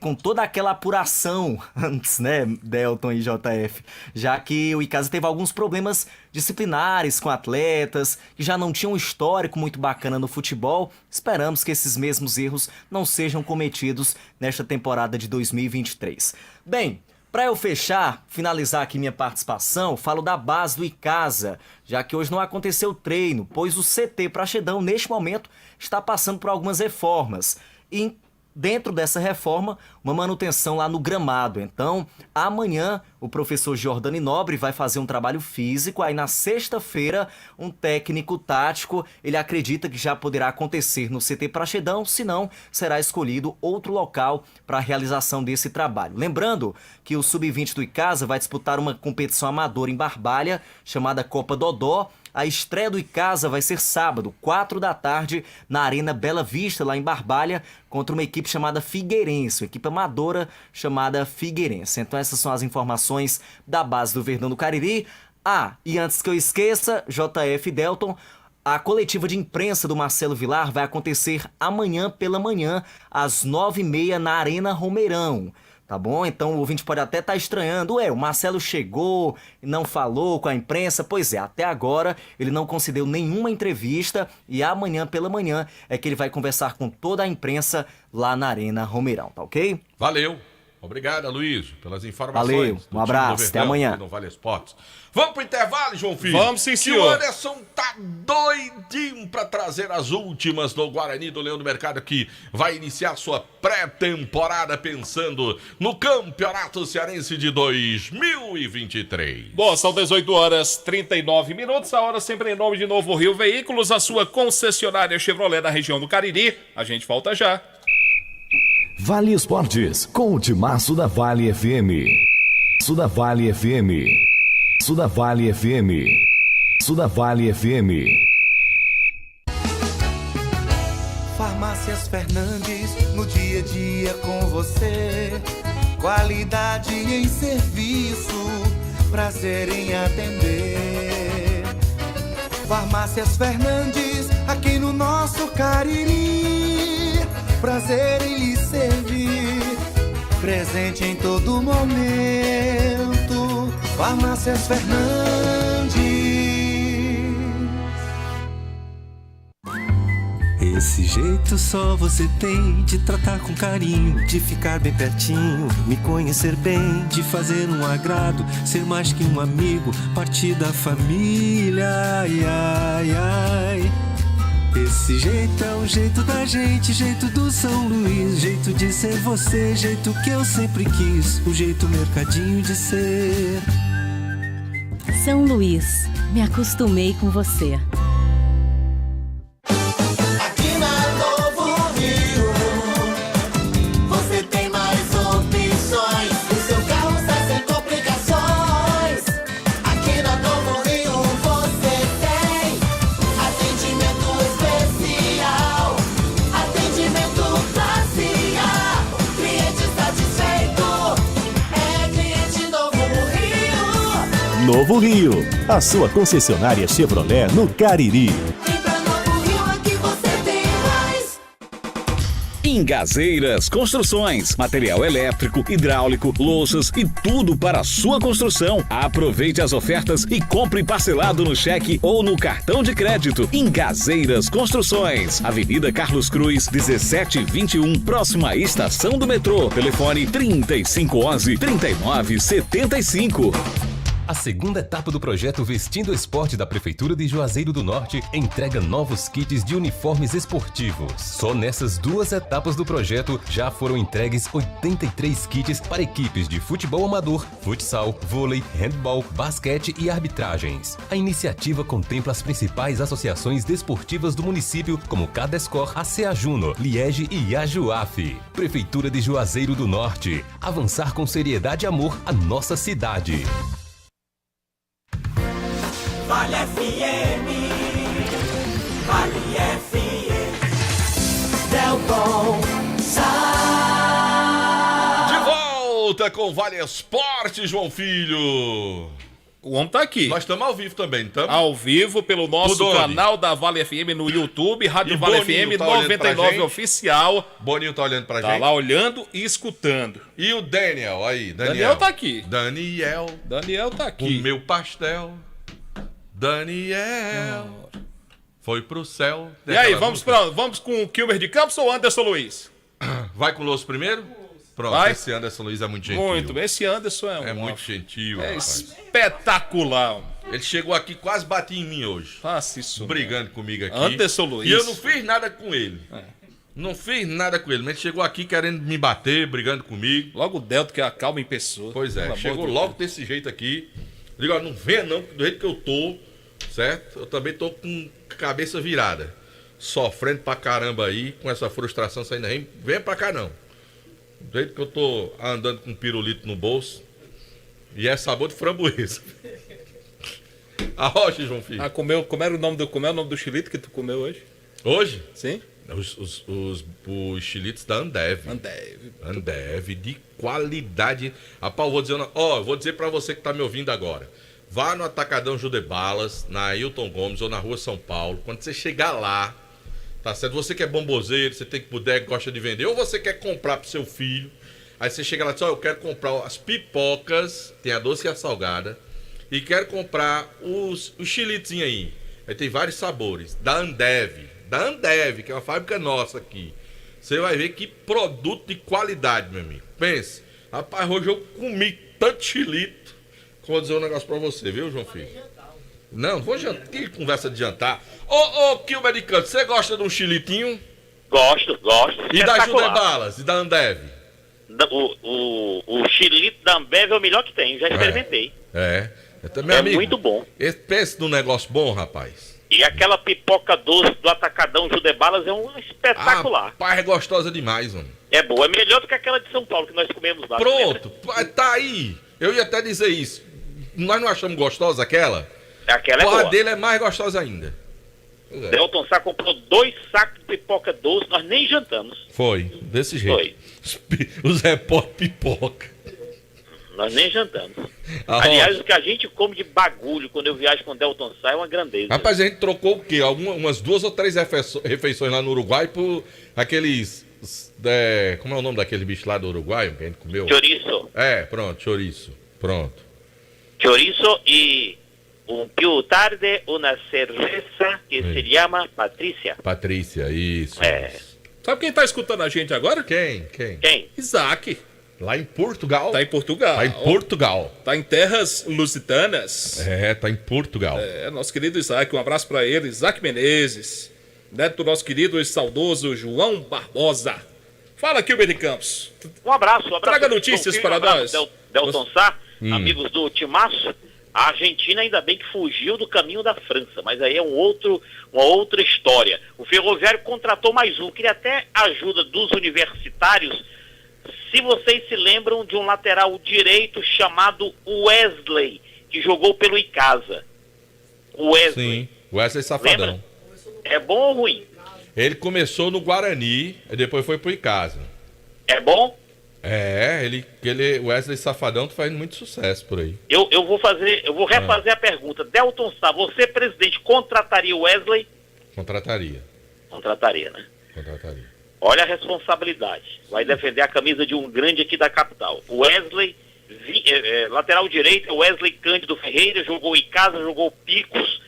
com toda aquela apuração antes, né, Delton e JF? Já que o Icasa teve alguns problemas disciplinares com atletas, que já não tinham um histórico muito bacana no futebol. Esperamos que esses mesmos erros não sejam cometidos nesta temporada de 2023. Bem, para eu finalizar aqui minha participação, falo da base do Icasa, já que hoje não aconteceu treino, pois o CT Praxedão, neste momento, está passando por algumas reformas. E dentro dessa reforma, uma manutenção lá no gramado. Então, amanhã, o professor Jordani Nobre vai fazer um trabalho físico. Aí, na sexta-feira, um técnico tático, ele acredita que já poderá acontecer no CT Praxedão, senão será escolhido outro local para a realização desse trabalho. Lembrando que o Sub-20 do Icasa vai disputar uma competição amadora em Barbalha, chamada Copa Dodó. A estreia do Icasa vai ser sábado, 4 da tarde, na Arena Bela Vista, lá em Barbalha, contra uma equipe chamada Figueirense, uma equipe amadora chamada Figueirense. Então essas são as informações da base do Verdão do Cariri. E antes que eu esqueça, JF Delton, a coletiva de imprensa do Marcelo Vilar vai acontecer amanhã pela manhã, às 9h30, na Arena Romeirão. Tá bom? Então o ouvinte pode até estar estranhando. O Marcelo chegou e não falou com a imprensa. Pois é, até agora ele não concedeu nenhuma entrevista e amanhã pela manhã é que ele vai conversar com toda a imprensa lá na Arena Romeirão, tá ok? Valeu. Obrigado, Aloysio, pelas informações. Valeu, um abraço, até amanhã. No Vale Esportes. Vamos pro intervalo, João Filho? Vamos sim, senhor. O Anderson tá doidinho pra trazer as últimas do Guarani do Leão do Mercado, que vai iniciar sua pré-temporada pensando no Campeonato Cearense de 2023. Bom, são 18h39, a hora sempre em nome de Novo Rio Veículos, a sua concessionária Chevrolet da região do Cariri. A gente volta já. Vale Esportes, com o timaço da Vale FM. Da Vale FM. Da Vale FM. Da Vale FM. Farmácias Fernandes, no dia a dia com você. Qualidade em serviço, prazer em atender. Farmácias Fernandes, aqui no nosso Cariri. Prazer em lhe servir, presente em todo momento. Farmácias Fernandes. Esse jeito só você tem de tratar com carinho, de ficar bem pertinho, me conhecer bem, de fazer um agrado, ser mais que um amigo, partir da família, ai, ai, ai. Esse jeito é o jeito da gente, jeito do São Luís, jeito de ser você, jeito que eu sempre quis, o jeito mercadinho de ser. São Luís, me acostumei com você. Aqui na Novo Rio, você tem mais opções, o seu carro está sem complicações. Aqui na Novo Rio você tem atendimento especial, atendimento classe A, cliente satisfeito, é cliente Novo Rio. Novo Rio, a sua concessionária Chevrolet no Cariri. Ingazeiras Construções, material elétrico, hidráulico, louças e tudo para a sua construção. Aproveite as ofertas e compre parcelado no cheque ou no cartão de crédito. Ingazeiras Construções, Avenida Carlos Cruz, 1721, próxima à estação do metrô. Telefone 3511-3975. A segunda etapa do projeto Vestindo Esporte da Prefeitura de Juazeiro do Norte entrega novos kits de uniformes esportivos. Só nessas duas etapas do projeto já foram entregues 83 kits para equipes de futebol amador, futsal, vôlei, handball, basquete e arbitragens. A iniciativa contempla as principais associações desportivas do município, como Cadescor, ACA Juno, Liege e Ajuaf. Prefeitura de Juazeiro do Norte. Avançar com seriedade e amor a nossa cidade. Vale FM, Vale FM, Delbom De volta com Vale Esporte, João Filho. O homem tá aqui. Nós estamos ao vivo também, estamos? Ao vivo pelo nosso canal da Vale FM no YouTube, Rádio Vale FM 99 Oficial. Boninho tá olhando pra gente. Tá lá olhando e escutando. E o Daniel aí, Daniel tá aqui. Daniel tá aqui. O meu pastel. Daniel foi pro céu. E aí, vamos com o Kilmer de Campos ou Anderson Luiz? Vai com o Louço primeiro? Pronto, Vai. Esse Anderson Luiz é muito gentil. Muito bem, esse Anderson é muito gentil. É rapaz. espetacular. Ele chegou aqui, quase bati em mim hoje. Faça isso. Brigando comigo aqui. Anderson Luiz. E eu não fiz nada com ele. Não fiz nada com ele, mas ele chegou aqui querendo me bater, brigando comigo. Logo o Delto, que é a calma em pessoa. Pois é, chegou logo desse jeito aqui. Digo, ó, não venha não, do jeito que eu tô, certo? Eu também tô com cabeça virada. Sofrendo pra caramba aí, com essa frustração saindo aí. Venha pra cá não. Do jeito que eu tô andando com um pirulito no bolso. E é sabor de framboesa. A rocha, João Filho. Como é o nome do xilito que tu comeu hoje? Hoje? Sim. Os chilitos da Ambev. Ambev, de qualidade. Rapaz, vou dizer pra você que tá me ouvindo agora. Vá no Atacadão Judebalas, na Ailton Gomes ou na Rua São Paulo. Quando você chegar lá, tá certo? Você que é bombozeiro, você tem que bodega, gosta de vender, ou você quer comprar pro seu filho. Aí você chega lá e diz, eu quero comprar as pipocas, tem a doce e a salgada, e quero comprar os chilitos aí. Aí tem vários sabores, da Ambev, que é uma fábrica nossa aqui. Você vai ver que produto de qualidade, meu amigo. Pense, rapaz, hoje eu comi tanto chilito. Vou dizer um negócio pra você, viu, João Filho? Não, vou jantar. Que conversa de jantar. Ô, Kilmer de Canto, você gosta de um chilitinho? Gosto. E da Judebalas? E da Ambev? O chilito da Ambev é o melhor que tem, já experimentei. Eu também, amigo. Muito bom. Pense num negócio bom, rapaz. E aquela pipoca doce do Atacadão Judebalas é um espetacular. Rapaz, é gostosa demais, mano. É boa, é melhor do que aquela de São Paulo que nós comemos lá. Pronto, tá aí. Eu ia até dizer isso. Nós não achamos gostosa aquela? Aquela é boa. A dele é mais gostosa ainda. Delton Sá comprou 2 sacos de pipoca doce, nós nem jantamos. Foi, desse jeito. Os repórter pipoca. Nós nem jantamos. Aliás, o que a gente come de bagulho quando eu viajo com o Delton Sá é uma grandeza. Rapaz, a gente trocou o quê? Umas 2 ou 3 refeições lá no Uruguai por aqueles... como é o nome daquele bicho lá do Uruguai que a gente comeu? Chouriço. Pronto, chouriço. Pronto. Chouriço e un più tarde una cerveza que se llama Patrícia. Patrícia, isso. Sabe quem tá escutando a gente agora? Quem? Isaac. Lá em Portugal? Tá em Portugal. Tá em Portugal. Tá em terras lusitanas. Tá em Portugal. Nosso querido Isaac, um abraço pra ele. Isaac Menezes, neto do nosso querido e saudoso João Barbosa. Fala aqui, de Campos. Um abraço. Traga notícias para nós. Delton Sá, amigos do Timaço. A Argentina ainda bem que fugiu do caminho da França, mas aí é uma outra história. O Ferroviário contratou mais um, queria até ajuda dos universitários. Se vocês se lembram de um lateral direito chamado Wesley, que jogou pelo Icasa. Wesley. Sim, Wesley Safadão. Lembra? É bom ou ruim? Ele começou no Guarani e depois foi pro Icasa. É bom? Ele Wesley Safadão tá fazendo muito sucesso por aí. Eu vou refazer a pergunta. Delton Sá, você, presidente, contrataria o Wesley? Contrataria, né? Contrataria. Olha a responsabilidade. Vai defender a camisa de um grande aqui da capital. O Wesley, lateral direito, Wesley Cândido Ferreira, jogou em casa, jogou Picos.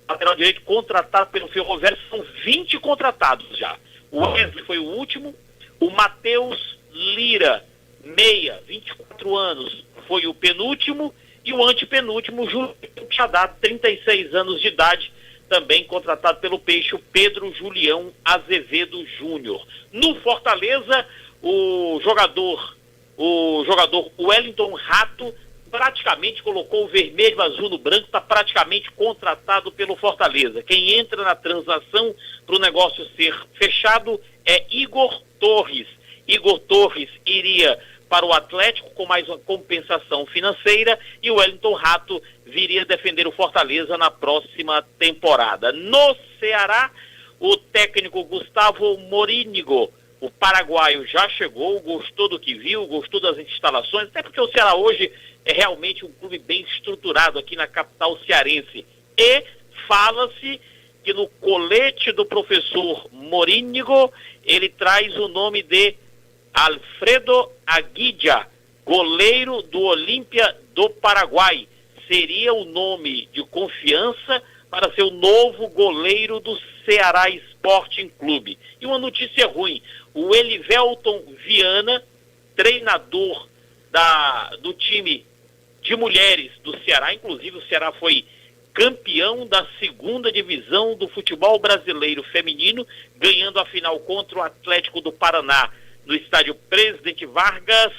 Lateral direito contratado pelo Ferroviário, são 20 contratados já. O Wesley foi o último. O Matheus Lira, meia, 24 anos, foi o penúltimo. E o antepenúltimo, Júlio Chadá, 36 anos de idade, também contratado pelo Peixe, o Pedro Julião Azevedo Júnior. No Fortaleza, o jogador Wellington Rato praticamente colocou o vermelho, azul no branco, está praticamente contratado pelo Fortaleza. Quem entra na transação para o negócio ser fechado é Igor Torres. Igor Torres iria para o Atlético com mais uma compensação financeira e o Wellington Rato viria defender o Fortaleza na próxima temporada. No Ceará, o técnico Gustavo Morínigo, o paraguaio, já chegou, gostou do que viu, gostou das instalações, até porque o Ceará hoje é realmente um clube bem estruturado aqui na capital cearense. E fala-se que no colete do professor Morínigo, ele traz o nome de Alfredo Aguidia, goleiro do Olímpia do Paraguai. Seria o nome de confiança para ser o novo goleiro do Ceará Sporting Clube. E uma notícia ruim, o Elivelton Viana, treinador do time de mulheres do Ceará, inclusive o Ceará foi campeão da segunda divisão do futebol brasileiro feminino, ganhando a final contra o Atlético do Paraná no estádio Presidente Vargas,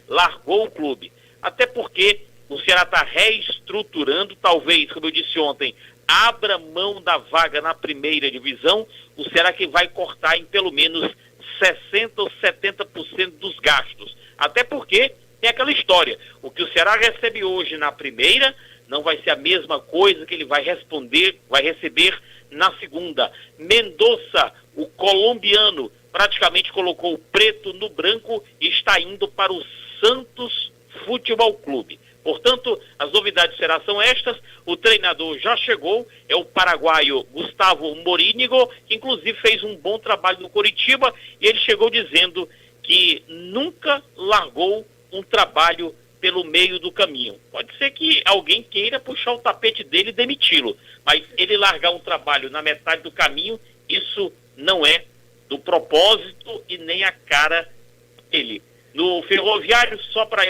largou o clube. Até porque o Ceará está reestruturando, talvez, como eu disse ontem, abra mão da vaga na primeira divisão, o Ceará que vai cortar em pelo menos 60% ou 70% dos gastos. Até porque tem aquela história, o que o Ceará recebe hoje na primeira não vai ser a mesma coisa que ele vai receber na segunda. Mendonça, o colombiano, praticamente colocou o preto no branco e está indo para o Santos Futebol Clube. Portanto, as novidades são estas. O treinador já chegou, é o paraguaio Gustavo Morínigo, que inclusive fez um bom trabalho no Coritiba, e ele chegou dizendo que nunca largou um trabalho pelo meio do caminho. Pode ser que alguém queira puxar o tapete dele e demiti-lo, mas ele largar um trabalho na metade do caminho, isso não é do propósito e nem a cara dele. No Ferroviário, só para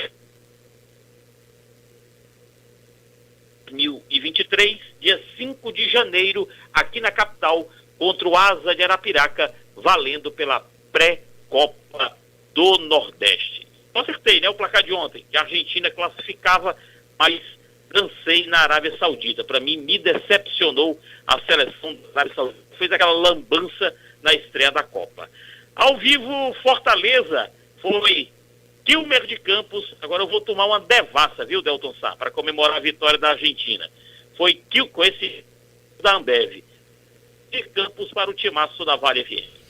2023, dia 5 de janeiro, aqui na capital, contra o Asa de Arapiraca, valendo pela pré-Copa do Nordeste. Eu acertei, né, o placar de ontem, que a Argentina classificava, mas dancei na Arábia Saudita. Para mim, me decepcionou a seleção da Arábia Saudita. Fez aquela lambança na estreia da Copa. Ao vivo, Fortaleza, foi Quilmer de Campos. Agora eu vou tomar uma devassa, viu, Delton Sá, para comemorar a vitória da Argentina. Foi com esse da Ambev. De Campos para o timaço da Vale FM.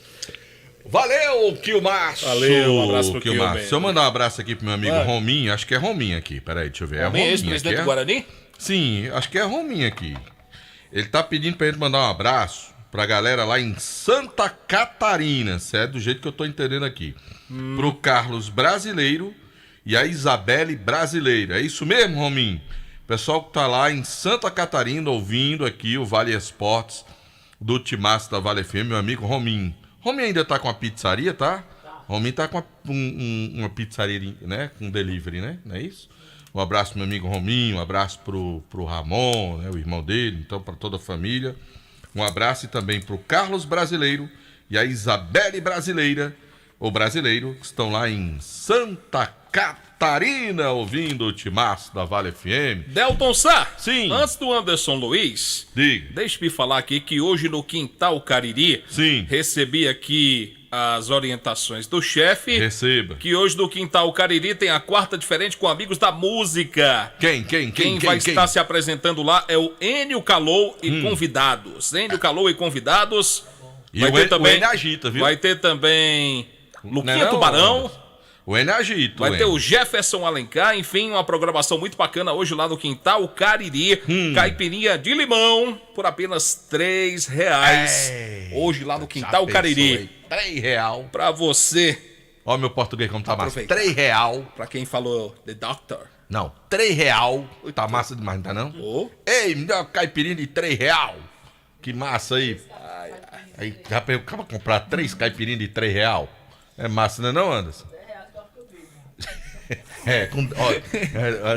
Valeu, Quilmaço! Valeu, um abraço pro Quilmaço. Deixa eu mandar um abraço aqui pro meu amigo Rominho. Acho que é Rominho aqui. Peraí, deixa eu ver. Rominho, ex-presidente do Guarani? Sim, acho que é Rominho aqui. Ele tá pedindo pra gente mandar um abraço pra galera lá em Santa Catarina, se é do jeito que eu tô entendendo aqui. Pro Carlos Brasileiro e a Isabelle Brasileira. É isso mesmo, Rominho? Pessoal que tá lá em Santa Catarina ouvindo aqui o Vale Esportes do Timaço da Vale FM, meu amigo Rominho. Rominho ainda tá com a pizzaria, tá? Rominho tá com uma pizzaria, né? Com delivery, né? Não é isso? Um abraço pro meu amigo Rominho, um abraço pro Ramon, né? O irmão dele, então para toda a família. Um abraço e também pro Carlos Brasileiro e a Isabelle Brasileira, ou Brasileiro, que estão lá em Santa Catarina, ouvindo o Timaço da Vale FM. Delton Sá, sim. Antes do Anderson Luiz, diga. Deixa-me falar aqui que hoje no Quintal Cariri, sim, recebi aqui as orientações do chefe. Receba. Que hoje no Quintal Cariri tem a quarta diferente com amigos da música. Quem vai estar se apresentando lá é o Enio Calou e convidados. Enio Calou e convidados. E vai ter também, o Enio agita, viu? Vai ter também Luquinha Tubarão. O Enio agita. Vai ter o Jefferson Alencar, enfim, uma programação muito bacana hoje lá no Quintal Cariri. Caipirinha de limão por apenas R$3. Hoje lá no Quintal Cariri. R$3. Pra você. Ó, meu português como tá massa. R$3. Pra quem falou The Doctor. Não, R$3. Tá massa demais, não tá não? Ei, me dá uma caipirinha de R$3. Que massa aí. Aí já acaba de comprar 3 caipirinhas de R$3. É massa, não é não, Anderson?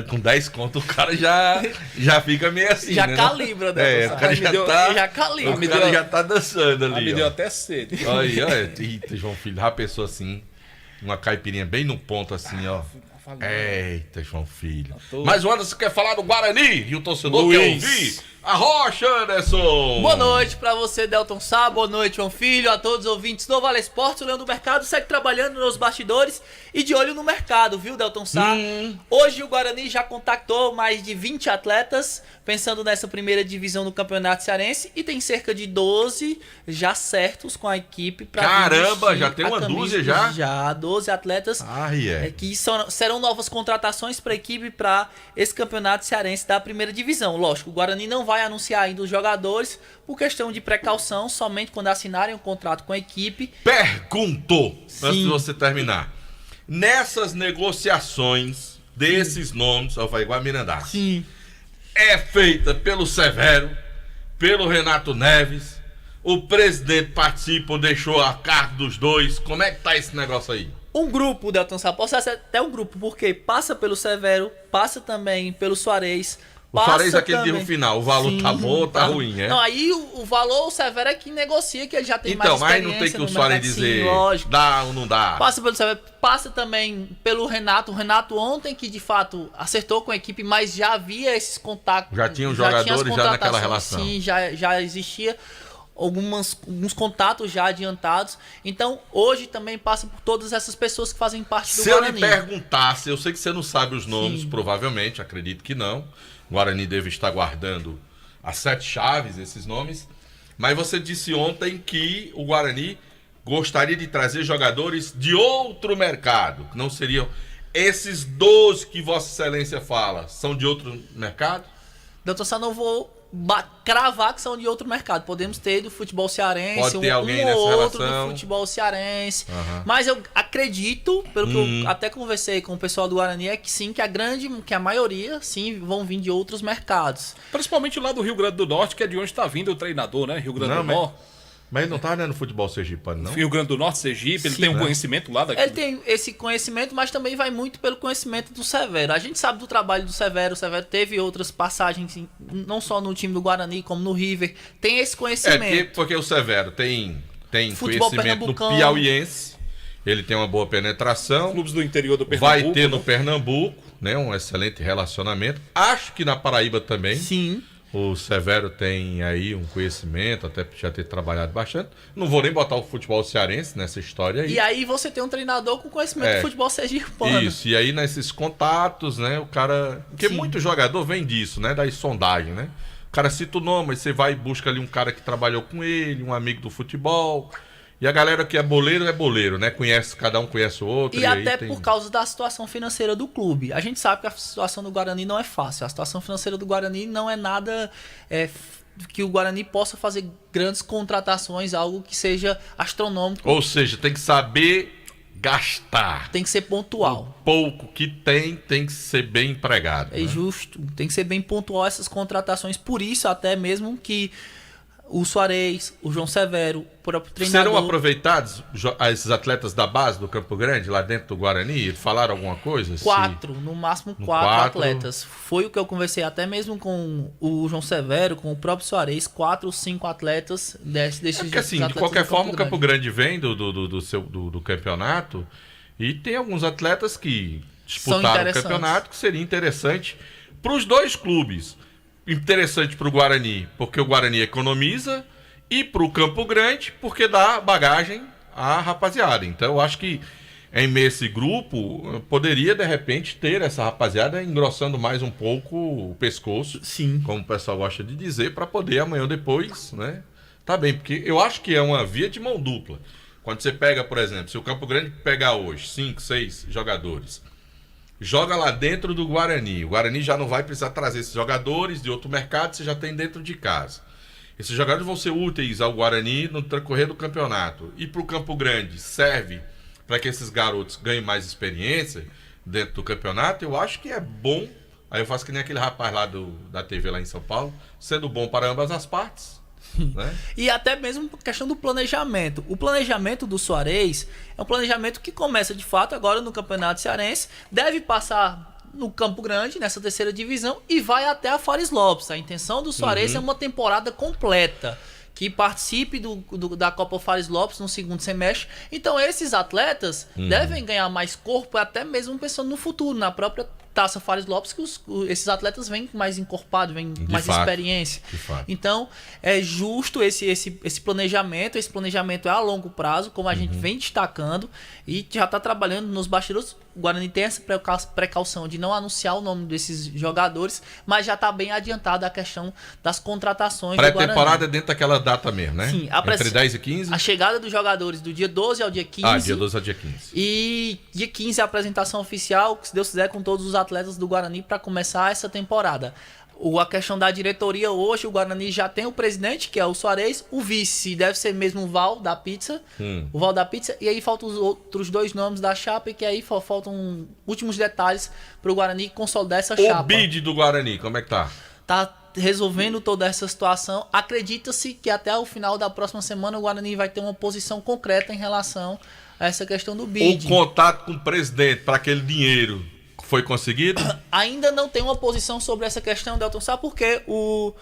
Com 10 conto o cara já fica meio assim, já né? Calibra, né? O cara já calibra. O cara já tá dançando ali. Me deu até sede. Olha, eita, João Filho, já pensou assim, uma caipirinha bem no ponto assim, ó. Eita, João Filho. Mas o Anderson quer falar do Guarani e o torcedor quer ouvir? Arrocha, Anderson! Boa noite pra você, Delton Sá. Boa noite, João Filho, a todos os ouvintes do Vale Esportes. O Leão do Mercado segue trabalhando nos bastidores e de olho no mercado, viu, Delton Sá? Hoje o Guarani já contactou mais de 20 atletas, pensando nessa primeira divisão do Campeonato Cearense, e tem cerca de 12 já certos com a equipe pra Caramba, já tem uma dúzia já? Já, 12 atletas que serão novas contratações pra equipe pra esse Campeonato Cearense da primeira divisão. Lógico, o Guarani não vai anunciar ainda os jogadores por questão de precaução, somente quando assinarem um contrato com a equipe. Perguntou, antes de você terminar, nessas negociações desses nomes, vai igual a Mirandá, é feita pelo Severo, pelo Renato Neves, o presidente participa ou deixou a cargo dos dois, como é que tá esse negócio aí? Um grupo, Delton Sá, posso ser até um grupo, porque passa pelo Severo, passa também pelo Soares. O Soares é aquele dia no final, o valor tá bom ou tá ruim, é? Não, aí o valor, o Severo é que negocia, que ele já tem mais experiência. Então, mas não tem que o Soares dizer dá ou não dá. Passa pelo Severo, passa também pelo Renato. O Renato ontem que de fato acertou com a equipe, mas já havia esses contatos. Já tinha os jogadores já naquela relação. Sim, já existia alguns contatos já adiantados. Então, hoje também passa por todas essas pessoas que fazem parte do Guarani. Se eu lhe perguntasse, eu sei que você não sabe os nomes, provavelmente, acredito que não. O Guarani deve estar guardando as 7 chaves, esses nomes. Mas você disse ontem que o Guarani gostaria de trazer jogadores de outro mercado, que não seriam esses 12 que Vossa Excelência fala, são de outro mercado? Doutor Sá, não vou cravar que são de outro mercado. Podemos ter do futebol cearense, pode ter alguém ou nessa outro relação do futebol cearense. Mas eu acredito, pelo que eu até conversei com o pessoal do Guarani, é que sim, que a maioria, sim, vão vir de outros mercados. Principalmente lá do Rio Grande do Norte, que é de onde está vindo o treinador, né? Rio Grande do Norte. Mas ele não tá no futebol sergipano, não? Rio Grande do Norte, Sergipe, ele tem um conhecimento lá daqui. Ele tem esse conhecimento, mas também vai muito pelo conhecimento do Severo. A gente sabe do trabalho do Severo. O Severo teve outras passagens, não só no time do Guarani, como no River. Tem esse conhecimento. Porque o Severo tem conhecimento no piauiense. Ele tem uma boa penetração. Clubes do interior do Pernambuco. Vai ter no Pernambuco, né? Um excelente relacionamento. Acho que na Paraíba também. Sim. O Severo tem aí um conhecimento, até já ter trabalhado bastante. Não vou nem botar o futebol cearense nessa história aí. E aí você tem um treinador com conhecimento do futebol sergipano. Isso, e aí nesses contatos, né, o cara... Porque muito jogador vem disso, né, das sondagens, né? O cara cita o nome, aí você vai e busca ali um cara que trabalhou com ele, um amigo do futebol... E a galera que é boleiro, né? Cada um conhece o outro. E até por causa da situação financeira do clube. A gente sabe que a situação do Guarani não é fácil. A situação financeira do Guarani não é nada que o Guarani possa fazer grandes contratações, algo que seja astronômico. Ou seja, tem que saber gastar. Tem que ser pontual. O pouco que tem que ser bem empregado. É justo. Tem que ser bem pontual essas contratações. Por isso, até mesmo que o Suarez, o João Severo, o próprio treinador... Serão aproveitados esses atletas da base do Campo Grande, lá dentro do Guarani? Falaram alguma coisa? 4, no máximo 4 atletas. Foi o que eu conversei até mesmo com o João Severo, com o próprio Suarez, 4 ou 5 atletas desses porque assim, de qualquer forma, o Campo Grande vem do campeonato e tem alguns atletas que disputaram o campeonato que seria interessante para os dois clubes. Interessante para o Guarani, porque o Guarani economiza, e para o Campo Grande, porque dá bagagem à rapaziada. Então, eu acho que em meio a esse grupo, poderia, de repente, ter essa rapaziada engrossando mais um pouco o pescoço, sim, como o pessoal gosta de dizer, para poder amanhã ou depois, né? Tá bem, porque eu acho que é uma via de mão dupla. Quando você pega, por exemplo, se o Campo Grande pegar hoje 5, 6 jogadores, joga lá dentro do Guarani. O Guarani já não vai precisar trazer esses jogadores de outro mercado, você já tem dentro de casa. Esses jogadores vão ser úteis ao Guarani no decorrer do campeonato. E para o Campo Grande serve para que esses garotos ganhem mais experiência dentro do campeonato. Eu acho que é bom. Aí eu faço que nem aquele rapaz lá da TV lá em São Paulo, sendo bom para ambas as partes. Né? E até mesmo a questão do planejamento. O planejamento do Suarez é um planejamento que começa de fato agora no Campeonato Cearense, deve passar no Campo Grande, nessa terceira divisão, e vai até a Fares Lopes. A intenção do Suarez é uma temporada completa, que participe da Copa Fares Lopes no segundo semestre. Então esses atletas devem ganhar mais corpo, até mesmo pensando no futuro, na própria Taça Fares Lopes, que esses atletas vêm mais encorpados, vêm com mais experiência. Então, é justo esse planejamento. Esse planejamento é a longo prazo, como a gente vem destacando, e já está trabalhando nos bastidores. O Guarani tem essa precaução de não anunciar o nome desses jogadores, mas já está bem adiantada a questão das contratações do Guarani. Pré-temporada dentro daquela data mesmo, né? Sim. Entre 10 e 15? A chegada dos jogadores do dia 12 ao dia 15. Dia 12 ao dia 15. E dia 15 a apresentação oficial, se Deus quiser, com todos os atletas do Guarani para começar essa temporada. A questão da diretoria hoje, o Guarani já tem o presidente, que é o Suarez, o vice deve ser mesmo o Val da Pizza, o Val da Pizza, e aí faltam os outros 2 nomes da chapa, e que aí faltam últimos detalhes para o Guarani consolidar essa chapa. O bid do Guarani, como é que tá? Tá resolvendo toda essa situação. Acredita-se que até o final da próxima semana o Guarani vai ter uma posição concreta em relação a essa questão do bid. O contato com o presidente para aquele dinheiro foi conseguido? Ainda não tem uma posição sobre essa questão, Delton. Sabe por quê? O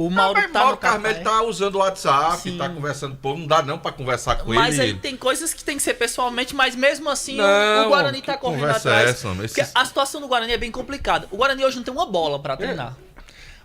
Mauro Mauro Carmelo tá usando o WhatsApp, tá conversando. Pô, não dá não pra conversar com ele. Mas aí tem coisas que tem que ser pessoalmente, mas mesmo assim o Guarani tá correndo atrás. Porque a situação do Guarani é bem complicada. O Guarani hoje não tem uma bola pra treinar.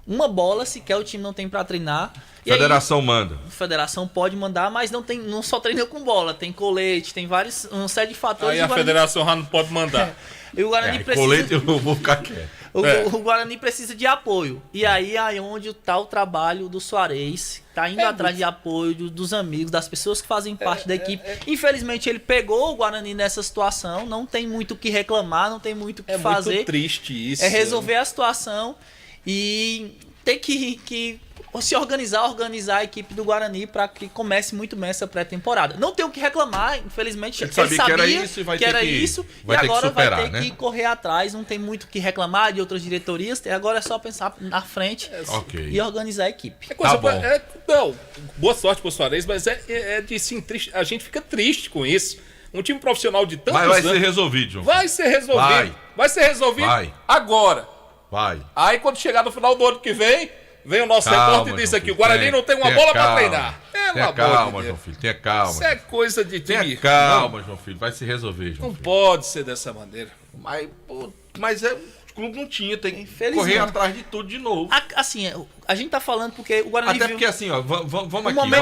Uma bola sequer o time não tem pra treinar. Federação manda. A federação pode mandar, mas não só treina com bola. Tem colete, tem uma série de fatores. Aí a federação já não pode mandar. E o Guarani precisa... Colete eu vou ficar quieto. O Guarani precisa de apoio. E aí é onde está o trabalho do Suarez. Tá indo atrás de apoio dos amigos, das pessoas que fazem parte da equipe. Infelizmente ele pegou o Guarani nessa situação. Não tem muito o que reclamar, não tem muito o que fazer. É muito triste isso. É resolver a situação e ter que se organizar a equipe do Guarani para que comece muito bem essa pré-temporada. Não tem o que reclamar, infelizmente. Ele sabia que era isso e vai ter que agora superar, vai ter que correr atrás. Não tem muito o que reclamar de outras diretorias. Agora é só pensar na frente e organizar a equipe. Boa sorte pro Suarez, mas triste. A gente fica triste com isso. Um time profissional de tantos anos... Mas vai ser resolvido, João. Vai ser resolvido. Vai ser resolvido agora. Vai. Aí quando chegar no final do ano que vem o nosso repórter e diz aqui, o Guarani não tem uma bola pra treinar. Tenha calma, João Filho, tenha calma. Isso é coisa de time. Tenha calma, João Filho, vai se resolver, João Não pode ser dessa maneira. Mas o clube não tinha, tem que correr atrás de tudo de novo. Assim, a gente tá falando porque o Guarani Até porque assim, ó, vamos aqui.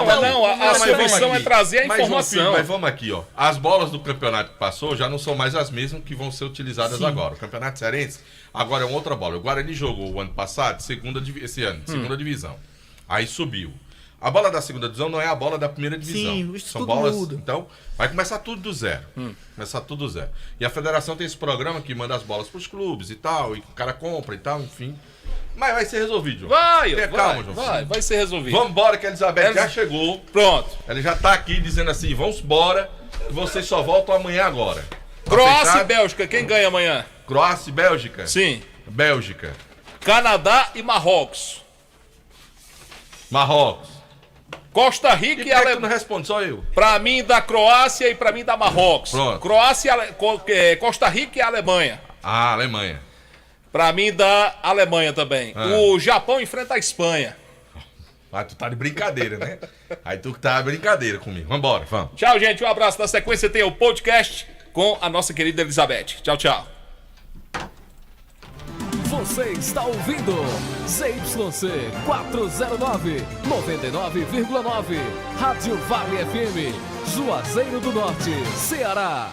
A solução é trazer a informação. Mas vamos aqui, ó. As bolas do campeonato que passou já não são mais as mesmas que vão ser utilizadas agora. O Campeonato Cearense agora é uma outra bola. O Guarani jogou o ano passado, esse ano, segunda divisão. Aí subiu. A bola da segunda divisão não é a bola da primeira divisão. Sim, isso são tudo bolas. muda. Então, vai começar tudo do zero. Começar tudo do zero. E a federação tem esse programa que manda as bolas pros clubes e tal, e o cara compra e tal, enfim. Mas vai ser resolvido, João. Calma, João. Vai ser resolvido. Vamos embora que a Elizabeth já chegou. Pronto. Ela já tá aqui dizendo assim, vamos embora, Vocês só voltam amanhã agora. Croácia e Bélgica, quem ganha amanhã? Croácia e Bélgica? Sim. Bélgica. Canadá e Marrocos. Marrocos. Costa Rica e Alemanha. Não responde, só eu. Pra mim da Croácia e pra mim da Marrocos. Pronto. Croácia, Costa Rica e Alemanha. Ah, Alemanha. Pra mim da Alemanha também. O Japão enfrenta a Espanha. Ah, tu tá de brincadeira, né? Aí tu tá de brincadeira comigo. Vambora, vamos. Tchau, gente. Um abraço. Na sequência tem o podcast com a nossa querida Elizabeth. Tchau, tchau. Você está ouvindo ZYC 409, 99,9. Rádio Vale FM, Juazeiro do Norte, Ceará.